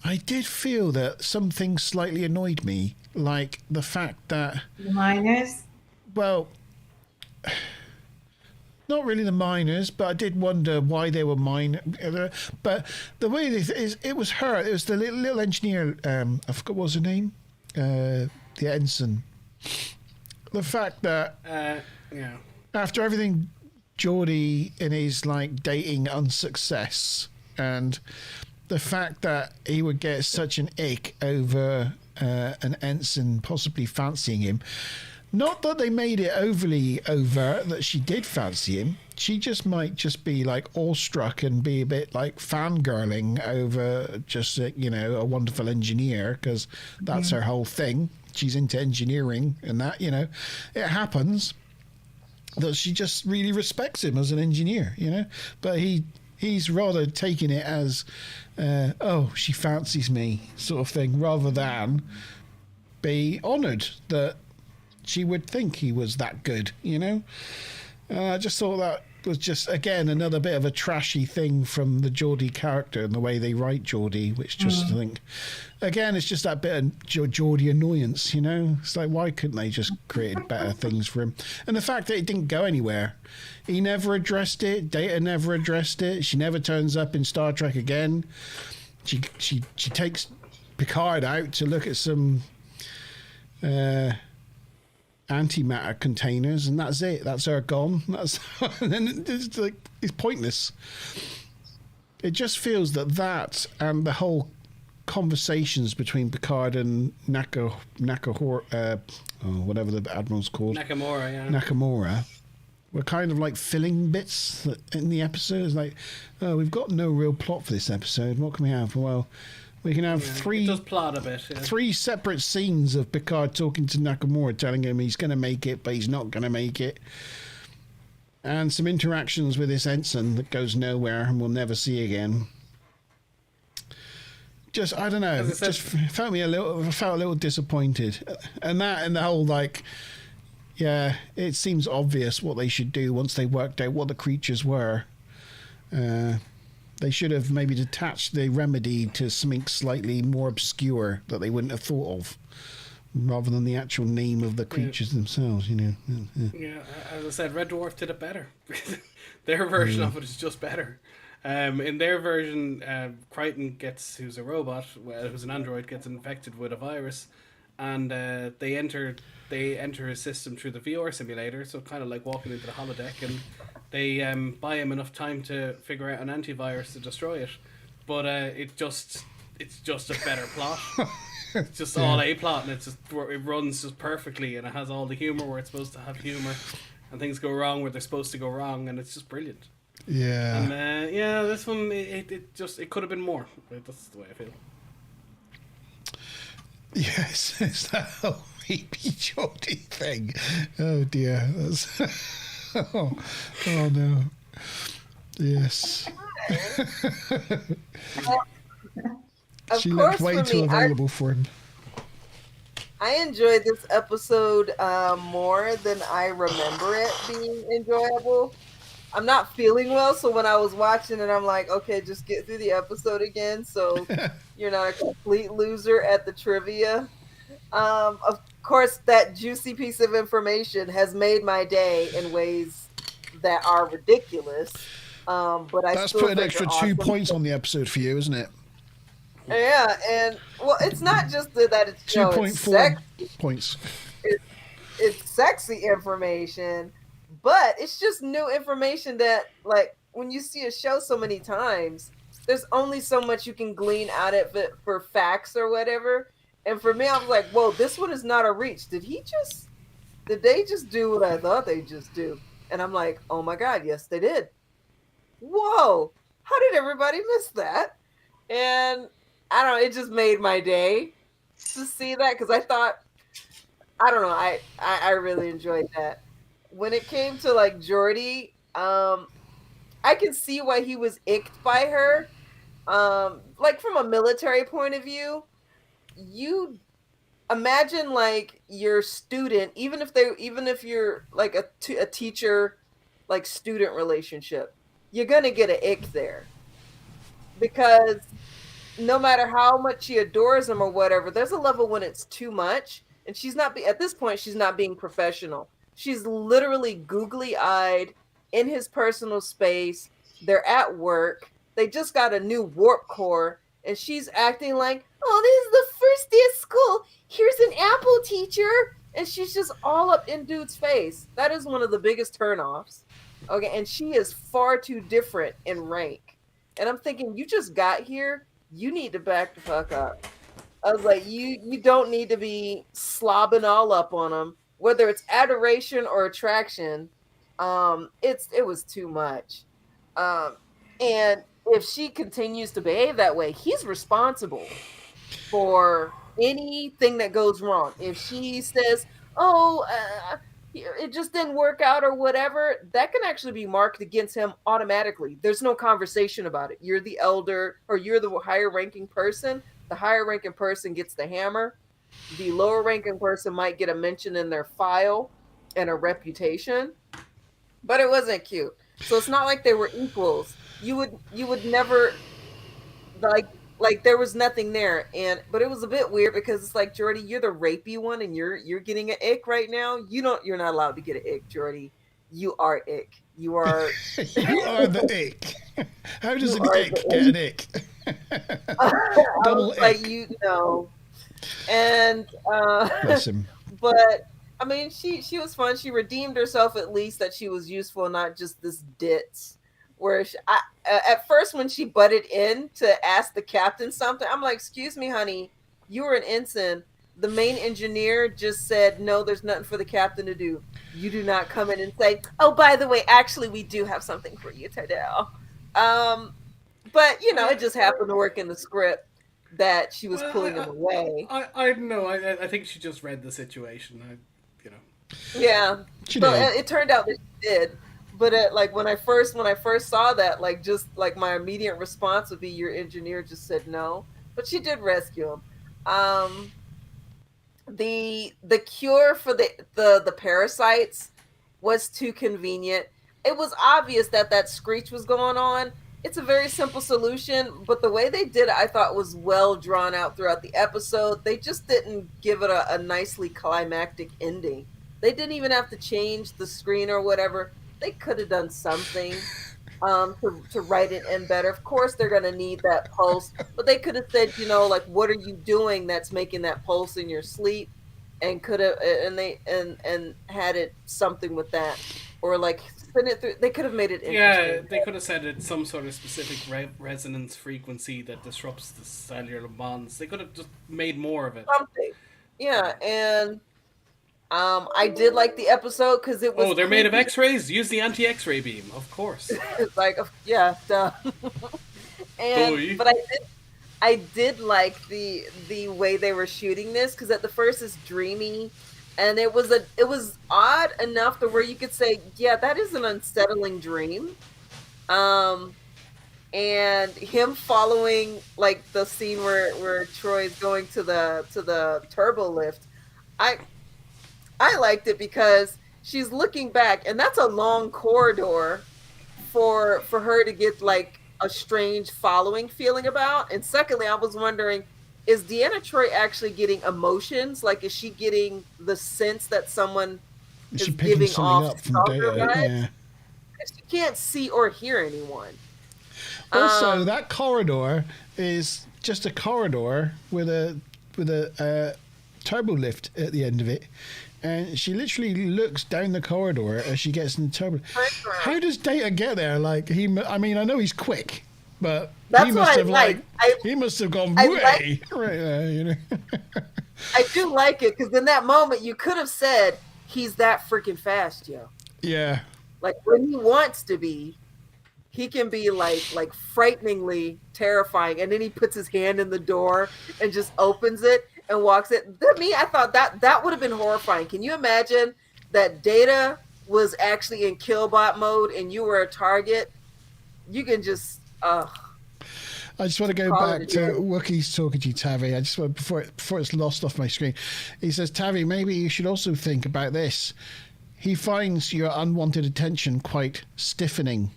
I did feel that some things slightly annoyed me, like the fact that, The miners. well, not really the miners, but I did wonder why they were But the way it was her. It was the little engineer. I forgot what was her name. The ensign. The fact that Yeah. after everything, Geordie in his like dating unsuccess, and the fact that he would get such an ick over an ensign possibly fancying him. Not that they made it overly overt that she did fancy him. She just might just be like awestruck and be a bit like fangirling over just a wonderful engineer, because that's her whole thing. She's into engineering and that, it happens that she just really respects him as an engineer, but he's rather taking it as she fancies me sort of thing, rather than be honoured that she would think he was that good, I just thought that was just, again, another bit of a trashy thing from the Geordie character and the way they write Geordie, which just, I think, again, it's just that bit of Geordie annoyance, It's like, why couldn't they just create better things for him? And the fact that it didn't go anywhere. He never addressed it. Data never addressed it. She never turns up in Star Trek again. She takes Picard out to look at some antimatter containers, and that's it. That's her gone. And then it's like, it's pointless. It just feels that and the whole conversations between Picard and whatever the admiral's called, Nakamura, were kind of like filling bits in the episode. It's like, oh, we've got no real plot for this episode. What can we have? Well, we can have It does plot a bit. Yeah. 3 separate scenes of Picard talking to Nakamura, telling him he's going to make it, but he's not going to make it. And some interactions with this ensign that goes nowhere and we'll never see again. Just, I don't know. It just felt a little disappointed. And that, and the whole, like, yeah, it seems obvious what they should do once they worked out what the creatures were. They should have maybe detached the remedy to something slightly more obscure that they wouldn't have thought of, rather than the actual name of the creatures themselves, Yeah, as I said, Red Dwarf did it better. Their version of it is just better. In their version, Crichton who's a robot, who's an android, gets infected with a virus, and they enter his system through the VR simulator, so kind of like walking into the holodeck, and they buy him enough time to figure out an antivirus to destroy it. But it's just a better plot. It's just all A plot, and it runs just perfectly, and it has all the humor where it's supposed to have humor, and things go wrong where they're supposed to go wrong, and it's just brilliant. Yeah. And this one it could have been more. That's the way I feel. Yes, it's that whole creepy Geordie thing. Oh dear. That's oh no. Yes. She looked way too available for him. I enjoyed this episode more than I remember it being enjoyable. I'm not feeling well, so when I was watching it, I'm like, okay, just get through the episode again, so you're not a complete loser at the trivia. Of course, that juicy piece of information has made my day in ways that are ridiculous. But I That's still put an think extra they're 2 awesome. points on the episode for you, isn't it? Yeah, and well, it's not just that it's 2.4 points. It's sexy information, but it's just new information that, like, when you see a show so many times, there's only so much you can glean out of it for facts or whatever. And for me, I was like, whoa, this one is not a reach. Did they just do what I thought they just do? And I'm like, oh my God, yes, they did. Whoa, how did everybody miss that? And I don't know, it just made my day to see that, because I thought, I don't know, I really enjoyed that. When it came to like Geordie, I can see why he was icked by her. Like from a military point of view, imagine like your student, even if you're like a teacher, like student relationship, you're gonna get an ick there, because no matter how much she adores him or whatever, there's a level when it's too much, and at this point she's not being professional. She's literally googly eyed in his personal space. They're at work. They just got a new warp core, and she's acting like, oh, this is the first day of school. Here's an apple, teacher. And she's just all up in dude's face. That is one of the biggest turnoffs. Okay, and she is far too different in rank. And I'm thinking, you just got here. You need to back the fuck up. I was like, you don't need to be slobbing all up on him, whether it's adoration or attraction. It was too much. And if she continues to behave that way, he's responsible for anything that goes wrong. If she says, oh, it just didn't work out or whatever, that can actually be marked against him automatically. There's no conversation about it. You're the elder, or you're the higher ranking person. The higher ranking person gets the hammer. The lower ranking person might get a mention in their file and a reputation, but it wasn't cute. So it's not like they were equals. You would never, like there was nothing there. But it was a bit weird, because it's like, Jordy, you're the rapey one, and you're getting an ick right now. You're not allowed to get an ick, Jordy. You are ick. You are You are the ick. How does an ick get an ick? Double ick. Like, you know. And Bless him. but I mean, she was fun. She redeemed herself, at least, that she was useful, not just this ditz. Where at first, when she butted in to ask the captain something, I'm like, excuse me, honey, you were an ensign. The main engineer just said, no, there's nothing for the captain to do. You do not come in and say, oh, by the way, actually, we do have something for you today. But, it just happened to work in the script that she was pulling him away. I don't know. I think she just read the situation. Yeah. So it turned out that she did. But like when I first saw that, like, just like my immediate response would be, your engineer just said no. But she did rescue him. The cure for the parasites was too convenient. It was obvious that screech was going on. It's a very simple solution, but the way they did it, I thought, was well drawn out throughout the episode. They just didn't give it a nicely climactic ending. They didn't even have to change the screen or whatever. They could have done something to write it in better. Of course, they're going to need that pulse, but they could have said, like, what are you doing that's making that pulse in your sleep? And could have, and had it something with that, or like spin it through. They could have made it interesting. Yeah, they could have said it's some sort of specific resonance frequency that disrupts the cellular bonds. They could have just made more of it. Something. Yeah, and I did like the episode because it was. Oh, they're made of X-rays. Use the anti-X-ray beam, of course. It's like, yeah, duh. But I did like the way they were shooting this, because at the first it's dreamy, and it was odd enough to where you could say, yeah, that is an unsettling dream. And him following, like, the scene where Troy's going to the turbo lift, I liked it because she's looking back, and that's a long corridor for her to get, like, a strange following feeling about. And secondly, I was wondering, is Deanna Troy actually getting emotions? Like, is she getting the sense that someone is giving off stalker vibes? She can't see or hear anyone. Also, that corridor is just a corridor with a turbo lift at the end of it. And she literally looks down the corridor as she gets in the turbo. How does Data get there? Like, I know he's quick, but that's he must have he must have gone way right there, I do like it, because in that moment you could have said, he's that freaking fast, yo. Yeah. Like, when he wants to be, he can be like frighteningly terrifying, and then he puts his hand in the door and just opens it and walks it. I thought that would have been horrifying. Can you imagine that Data was actually in killbot mode and you were a target? You can just I just want to go Call back it to again. Wookiee's talking to you, Tavi. I just want before it's lost off my screen. He says, Tavi, maybe you should also think about this. He finds your unwanted attention quite stiffening.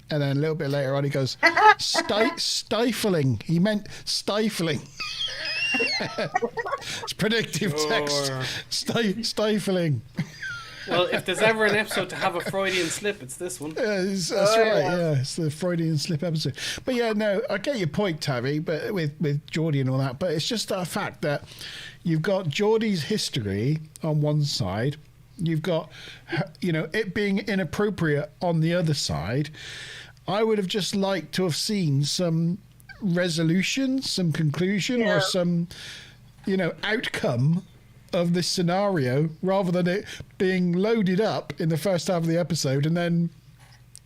And then a little bit later on, he goes, stifling. He meant stifling. It's predictive text. Stifling. Well, if there's ever an episode to have a Freudian slip, it's this one. That's right. Yeah, it's the Freudian slip episode. But yeah, no, I get your point, Tavi. But with Geordie and all that, but it's just a fact that you've got Geordie's history on one side, you've got, it being inappropriate on the other side. I would have just liked to have seen some resolution, some conclusion, or some, outcome of this scenario, rather than it being loaded up in the first half of the episode and then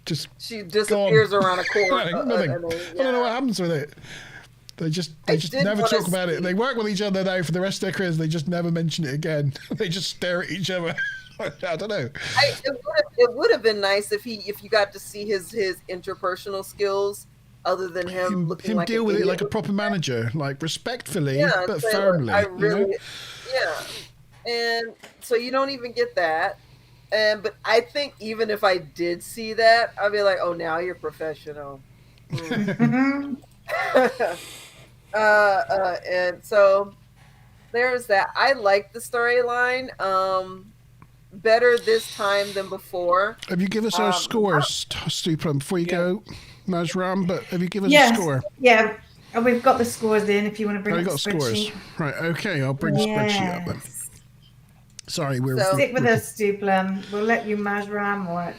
just She disappears around a corner. nothing. I don't know what happens with it. They just never talk about it. They work with each other now for the rest of their careers. They just never mention it again. They just stare at each other. I don't know. It would have been nice if you got to see his interpersonal skills, other than him looking like deal an with it idiot. like a proper manager, like respectfully but say, firmly. Yeah, and so you don't even get that. But I think even if I did see that, I'd be like, oh, now you're professional. And so there's that. I like the storyline better this time than before. Have you given us our scores, Stuplum, before you go, Majram? But have you given us a score? Yeah, we've got the scores in if you want to bring Oh, up you the got scores. spreadsheet. Right, okay, I'll bring the spreadsheet up then. Sorry, we're... Stick with us, Stuplum. We'll let you Majram, or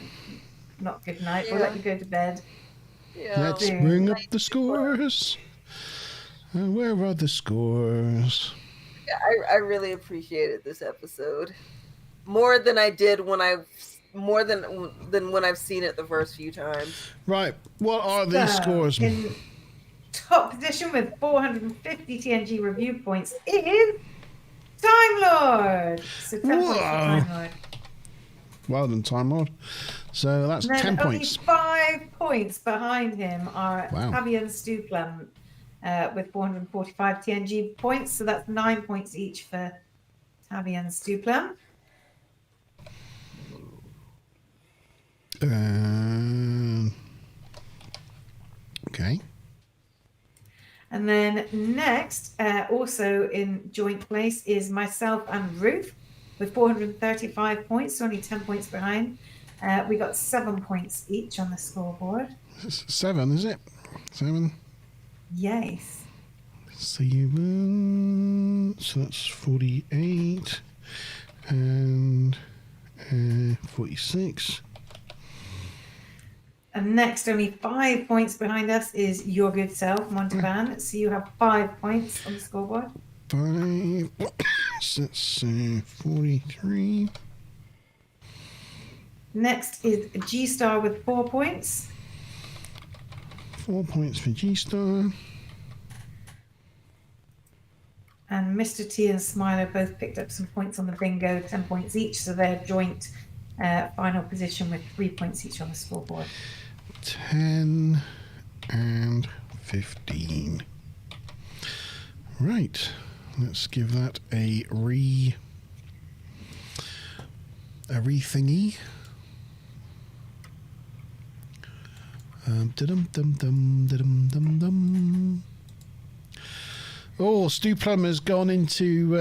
not good night. We'll let you go to bed. Yeah. Let's bring up the scores. Where are the scores? I really appreciated this episode more than I did when I've seen it the first few times. Right, what are these scores? In top position with 450 TNG review points is Time Lord. So 10 points for Time Lord. Well done, Time Lord. So that's And then 10 only points. 5 points behind him are Wow. Tavi and Stuplum with 445 TNG points. So that's 9 points each for Tavi and Stuplum. Okay. And then next, also in joint place, is myself and Ruth with 435 points, only 10 points behind. We got 7 points each on the scoreboard. 7, is it? 7. Yes. 7. So that's 48 and 46. And next, only 5 points behind us is your good self, Montalban. So you have 5 points on the scoreboard. 5. So that's 43. Next is G Star with 4 points. 4 points for G-Star. And Mr. T and Smiler both picked up some points on the bingo, 10 points each. So they're joint final position with 3 points each on the scoreboard. 10 and 15. Right. Let's give that a thingy. Oh, Stu Plum has gone into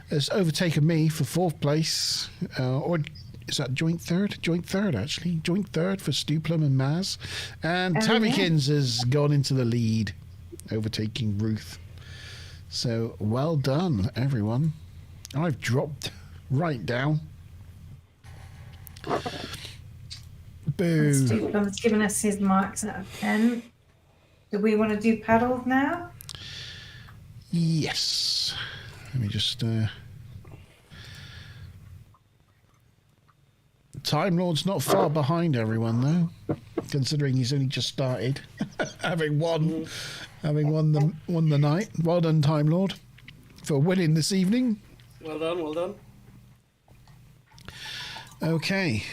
has overtaken me for 4th place, or is that joint third? Joint third, actually. Joint third for Stu Plum and Maz. And Tammykins has gone into the lead, overtaking Ruth. So, well done, everyone. I've dropped right down. Boo. Stu Plum's given us his marks out of 10. Do we want to do paddles now? Yes. Let me just... Time Lord's not far behind everyone, though, considering he's only just started, having won the night. Well done, Time Lord, for winning this evening. Well done, well done. Okay,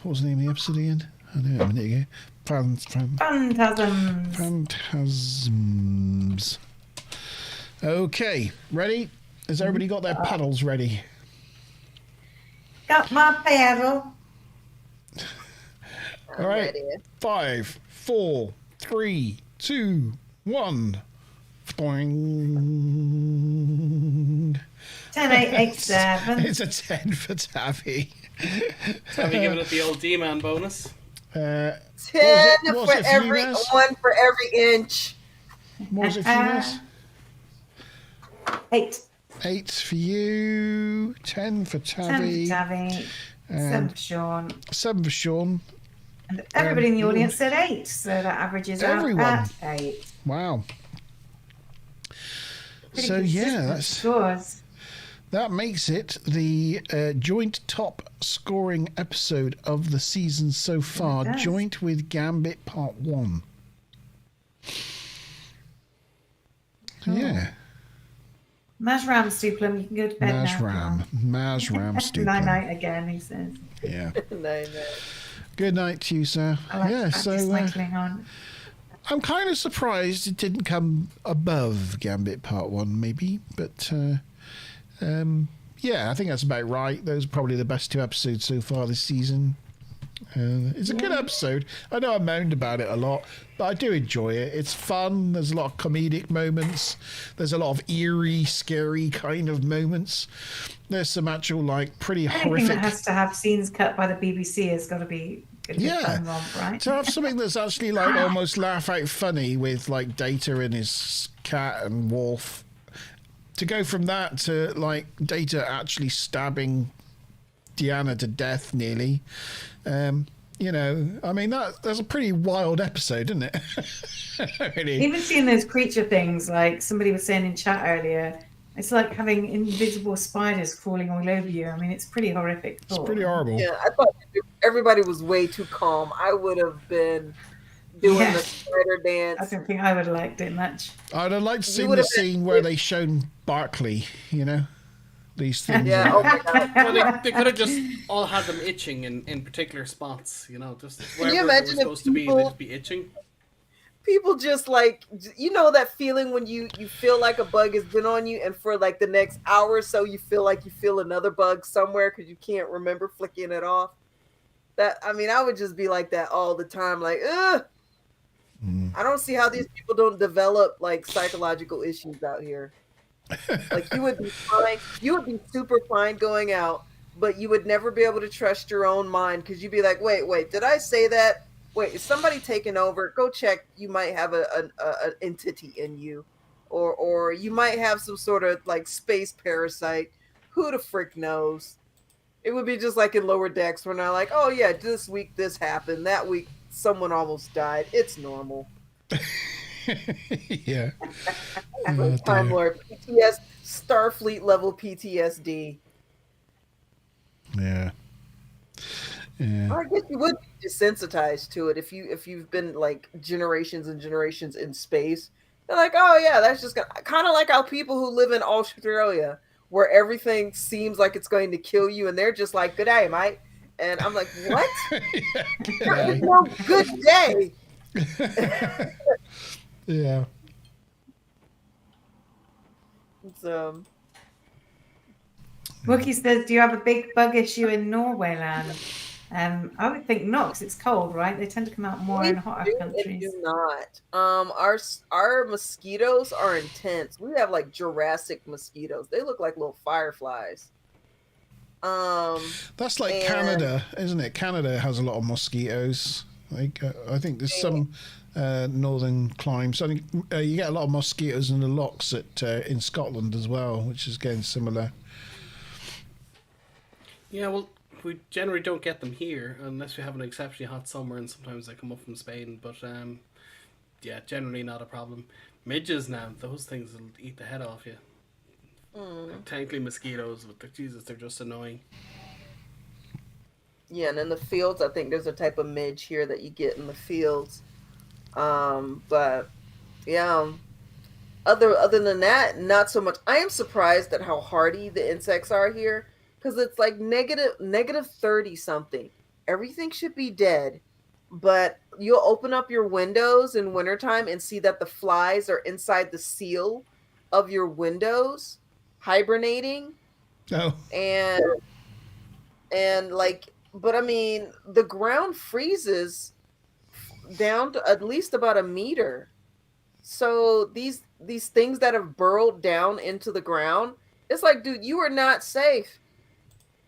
what was the name of the episode again? I know a minute ago. Phantasms. Phantasms. Okay, ready? Has everybody got their paddles ready? Got my paddle. All right. 5, 4, 3, 2, 1. Boing. 10, 8, 8, 7. It's a 10 for Tabby. Have you given it the old D-man bonus? 10 what was for it for you, every Ness? 1 for every inch. What was it for you, Ness? 8. 8 for you, 10 for 10 Tabby, for Tabby. 7 for Sean. 7 for Sean. And everybody in the audience said 8, so that averages Everyone. out at 8. Wow. Pretty So consistent yeah, scores. that makes it the joint top scoring episode of the season so far, does. joint with Gambit Part 1. Yeah. Mazram Stuplum, you can go to bed now. Mazram Stupid. Night night again, he says. Yeah. No. Good night to you, sir. I like Yeah, so smiling on. I'm kind of surprised it didn't come above Gambit Part 1, maybe. But, yeah, I think that's about right. Those are probably the best 2 episodes so far this season. It's a good episode. I know I moaned about it a lot, but I do enjoy it. It's fun. There's a lot of comedic moments. There's a lot of eerie, scary kind of moments. There's some actual, like, pretty Anything horrific... that has to have scenes cut by the BBC has got to be a good fun romp, right? To have something that's actually like almost laugh out funny with like Data and his cat and Worf. To go from that to like Data actually stabbing Deanna to death nearly. You know, I mean that's a pretty wild episode, isn't it? Really. Even seeing those creature things, like somebody was saying in chat earlier, it's like having invisible spiders crawling all over you. I mean, it's pretty horrific. It's pretty horrible. Yeah, I thought everybody was way too calm. I would have been doing the spider dance. I don't think I would have liked it much. I'd have liked to see the scene where they shown Barclay, you know, these things. Yeah, oh my God. Well, they could have just all had them itching in particular spots, you know, just wherever you they were imagine if supposed to be, they'd just be itching. People just like, you know, that feeling when you feel like a bug has been on you, and for like the next hour or so, you feel like you feel another bug somewhere because you can't remember flicking it off. That, I mean, I would just be like that all the time. Like, ugh. I don't see how these people don't develop like psychological issues out here. Like, you would be fine. You would be super fine going out, but you would never be able to trust your own mind because you'd be like, wait, did I say that? Wait, is somebody taking over? Go check. You might have an entity in you, or you might have some sort of like space parasite. Who the frick knows? It would be just like in Lower Decks when they're like, oh yeah, this week this happened. That week someone almost died. It's normal. Yeah. Time Lord PTS Starfleet level PTSD. Yeah. Yeah. I guess you would be desensitized to it if you've been like generations and generations in space. They're like, oh yeah, that's just kind of like how people who live in Australia, where everything seems like it's going to kill you, and they're just like, good day, mate. And I'm like, what? Yeah, No, good day. Yeah. So, Wookie says, do you have a big bug issue in Norway land? I would think not, because it's cold, right? They tend to come out more in hotter countries. do not. Our mosquitoes are intense. We have like Jurassic mosquitoes. They look like little fireflies. That's like Canada, isn't it? Canada has a lot of mosquitoes. Like I think there's some northern climes. I think you get a lot of mosquitoes in the lochs in Scotland as well, which is getting similar. Yeah, well, we generally don't get them here unless we have an exceptionally hot summer, and sometimes they come up from Spain. But yeah, generally not a problem. Midges now, those things will eat the head off you. Like, technically mosquitoes, but Jesus, they're just annoying. Yeah, and in the fields, I think there's a type of midge here that you get in the fields. But yeah, other than that, not so much. I am surprised at how hardy the insects are here, because it's like negative 30 something. Everything should be dead, but you'll open up your windows in wintertime and see that the flies are inside the seal of your windows, hibernating. Oh, And like, but I mean, the ground freezes down to at least about a meter. So these things that have burrowed down into the ground, it's like, dude, you are not safe.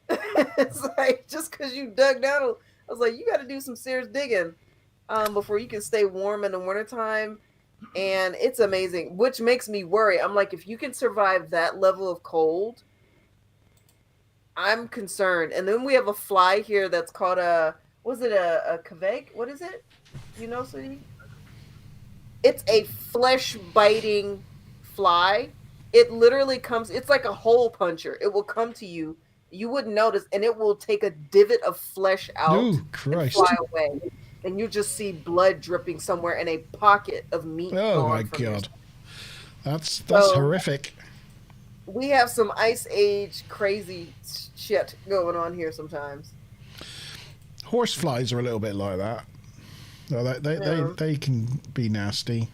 It's like, just because you dug down, I was like, you got to do some serious digging before you can stay warm in the wintertime. And it's amazing, which makes me worry. I'm like, if you can survive that level of cold, I'm concerned. And then we have a fly here that's called was it a kveik? What is it? You know, sweetie? It's a flesh biting fly. It literally comes, it's like a hole puncher. It will come to you. You wouldn't notice, and it will take a divot of flesh out oh, and Christ. fly away. And you just see blood dripping somewhere and a pocket of meat. Oh, my from your God. That's So- horrific. We have some ice age crazy shit going on here sometimes. Horseflies are a little bit like that. No, they can be nasty.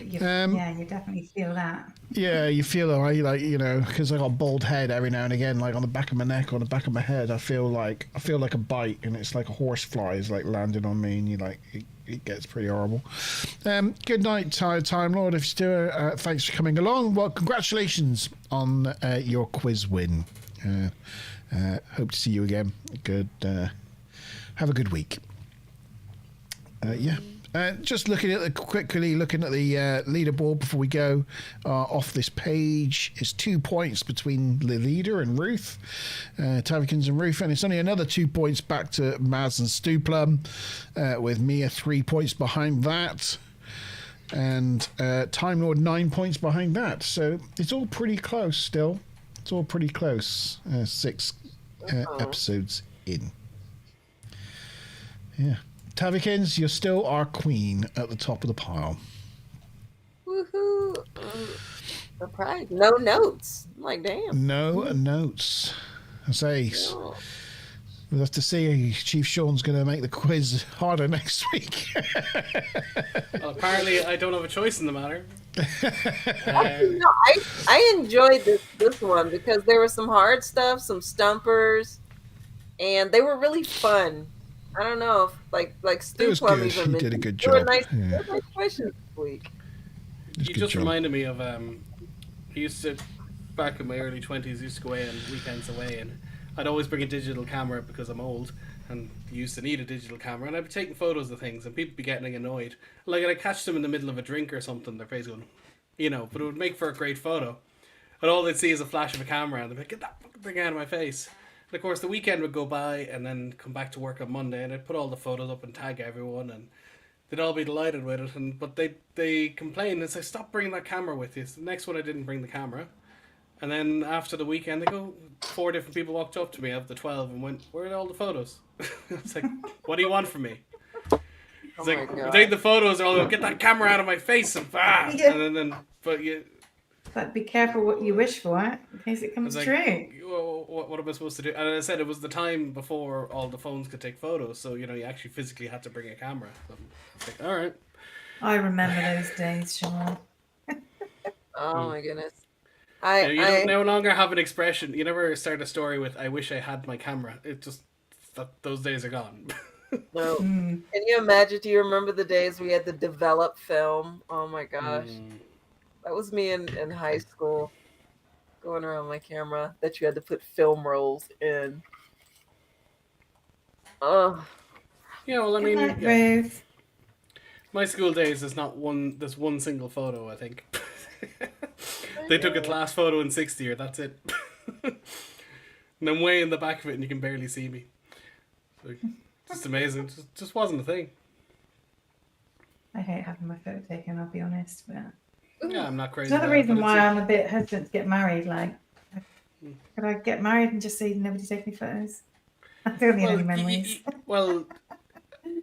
You, Um, yeah, you definitely feel that. Yeah, you feel like you know, because I got a bald head every now and again, like on the back of my neck, on the back of my head. I feel like a bite, and it's like a horsefly is like landing on me, and you like it gets pretty horrible. Good night, Time Lord. If you're still, thanks for coming along. Well, congratulations on your quiz win. Hope to see you again. Good. Have a good week. Yeah. Just quickly looking at the leaderboard before we go off this page. It's 2 points between the leader and Ruth, Tavikins and Ruth, and it's only another 2 points back to Maz and Stuplum, with Mia 3 points behind that, and Time Lord 9 points behind that. So it's all pretty close still. It's all pretty close. 6 episodes in. Yeah. Tavikins, you're still our queen at the top of the pile. Woohoo! Surprise! No notes. I'm like, damn. No notes. I say, we'll have to see. Chief Sean's going to make the quiz harder next week. Well, apparently, I don't have a choice in the matter. Actually, no, I enjoyed this one because there was some hard stuff, some stumpers, and they were really fun. I don't know if like Stu It was Plum good. even He did a mentioned- good They were job. nice, Yeah. they were nice questions this week. It's You good just job. reminded me of I used to, back in my early 20s, used to go away on weekends away, and I'd always bring a digital camera because I'm old and used to need a digital camera, and I'd be taking photos of things and people be getting annoyed. Like, I'd catch them in the middle of a drink or something, their face going, you know, but it would make for a great photo. And all they'd see is a flash of a camera and they'd be like, get that fucking thing out of my face. And of course, the weekend would go by, and then come back to work on Monday, and I'd put all the photos up and tag everyone, and they'd all be delighted with it. But they complain and say, "Stop bringing that camera with you." So the next one, I didn't bring the camera, and then after the weekend, they go. 4 different people walked up to me out of the 12 and went, "Where are all the photos?" It's like, "What do you want from me?" It's Oh like, my we God. take the photos, and I'll go, "Get that camera out of my face!" And Yeah. and then but you. But be careful what you wish for in case it comes It's like, true. well, what am I supposed to do? And I said it was the time before all the phones could take photos, so you know you actually physically had to bring a camera. So it's like, all right. I remember those days, Sean. Oh my goodness. You don't no longer have an expression. You never start a story with "I wish I had my camera." It just those days are gone. No. Can you imagine? Do you remember the days we had to develop film? Oh my gosh. That was me in high school, going around my camera that you had to put film rolls in. Oh, Yeah, well, I mean, Good night, yeah. Ruth. My school days is not one. There's one single photo, I think. They took a class photo in 6th year. That's it. And I'm way in the back of it, and you can barely see me. So, just amazing. Just wasn't a thing. I hate having my photo taken, I'll be honest. But Yeah, I'm not crazy. it's another about it, reason but why I'm a bit hesitant to get married. Like, could I get married and just say nobody take any photos? I don't need any memories.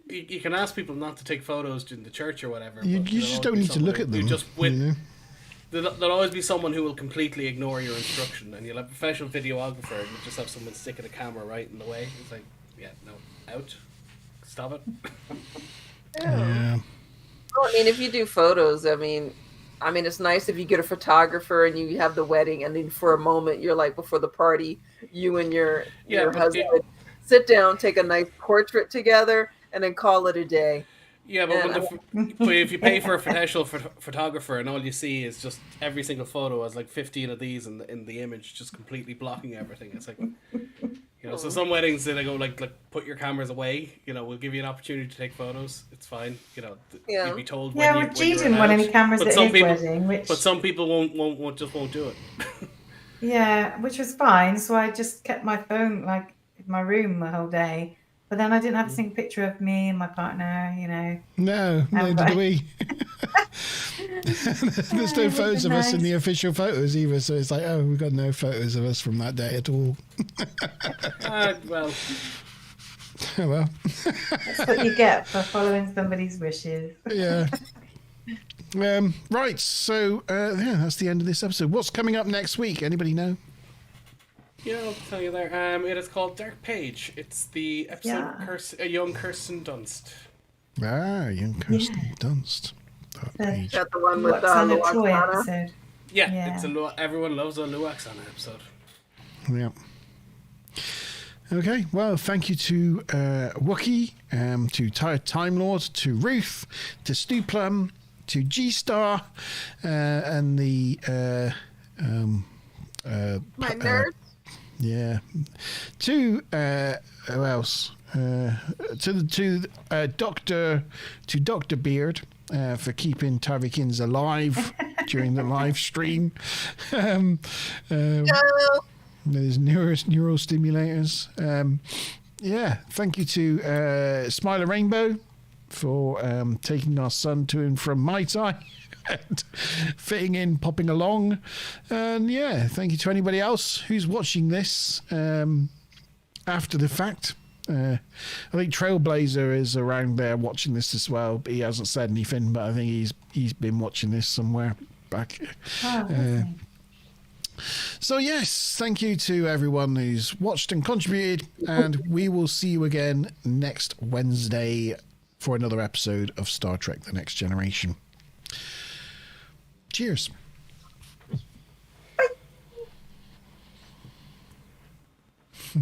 You can ask people not to take photos in the church or whatever. You but just there'll don't always be need to someone look who- at who them. Just you know? There'll always be someone who will completely ignore your instruction, and you'll have a professional videographer, and you'll just have someone sticking a camera right in the way. It's like, yeah, no, out. Stop it. Yeah. Well, I mean, if you do photos, I mean, it's nice if you get a photographer and you have the wedding, and then for a moment, you're like before the party, you and your husband sit down, take a nice portrait together, and then call it a day. Yeah, but but if you pay for a professional photographer and all you see is just every single photo has like 15 of these in the image, just completely blocking everything, it's like, so some weddings they go like put your cameras away. We'll give you an opportunity to take photos. It's fine. You'd be told. Yeah, when G you're didn't want any cameras at his wedding, but some people won't do it. Yeah, which was fine. So I just kept my phone like in my room the whole day. But then I didn't have to take a picture of me and my partner, No, neither do we. There's no photos of us in the official photos either, so it's like, oh, we've got no photos of us from that day at all. Well. Oh, well. That's what you get for following somebody's wishes. Yeah. Right, so that's the end of this episode. What's coming up next week? Anybody know? Yeah, I'll tell you there. It is called Dark Page. It's the episode Young Kirsten Dunst. Ah, Young Kirsten Dunst. Dark Page. Got the one with Luoxana toy episode. Yeah, it's everyone loves a Luoxana episode. Yeah. Okay, well, thank you to Wookie, to Time Lord, to Ruth, to Stu Plum, to G Star, and the my nerd. Yeah. To who else? To Dr. Beard for keeping Tarvikins alive during the live stream. There's neural stimulators. Thank you to Smiler Rainbow for taking our son to and from Mai Tai. And fitting in, popping along, and thank you to anybody else who's watching this after the fact. I think Trailblazer is around there watching this as well, but he hasn't said anything. But I think he's been watching this somewhere back. So yes, thank you to everyone who's watched and contributed, and we will see you again next Wednesday for another episode of Star Trek: The Next Generation. Cheers.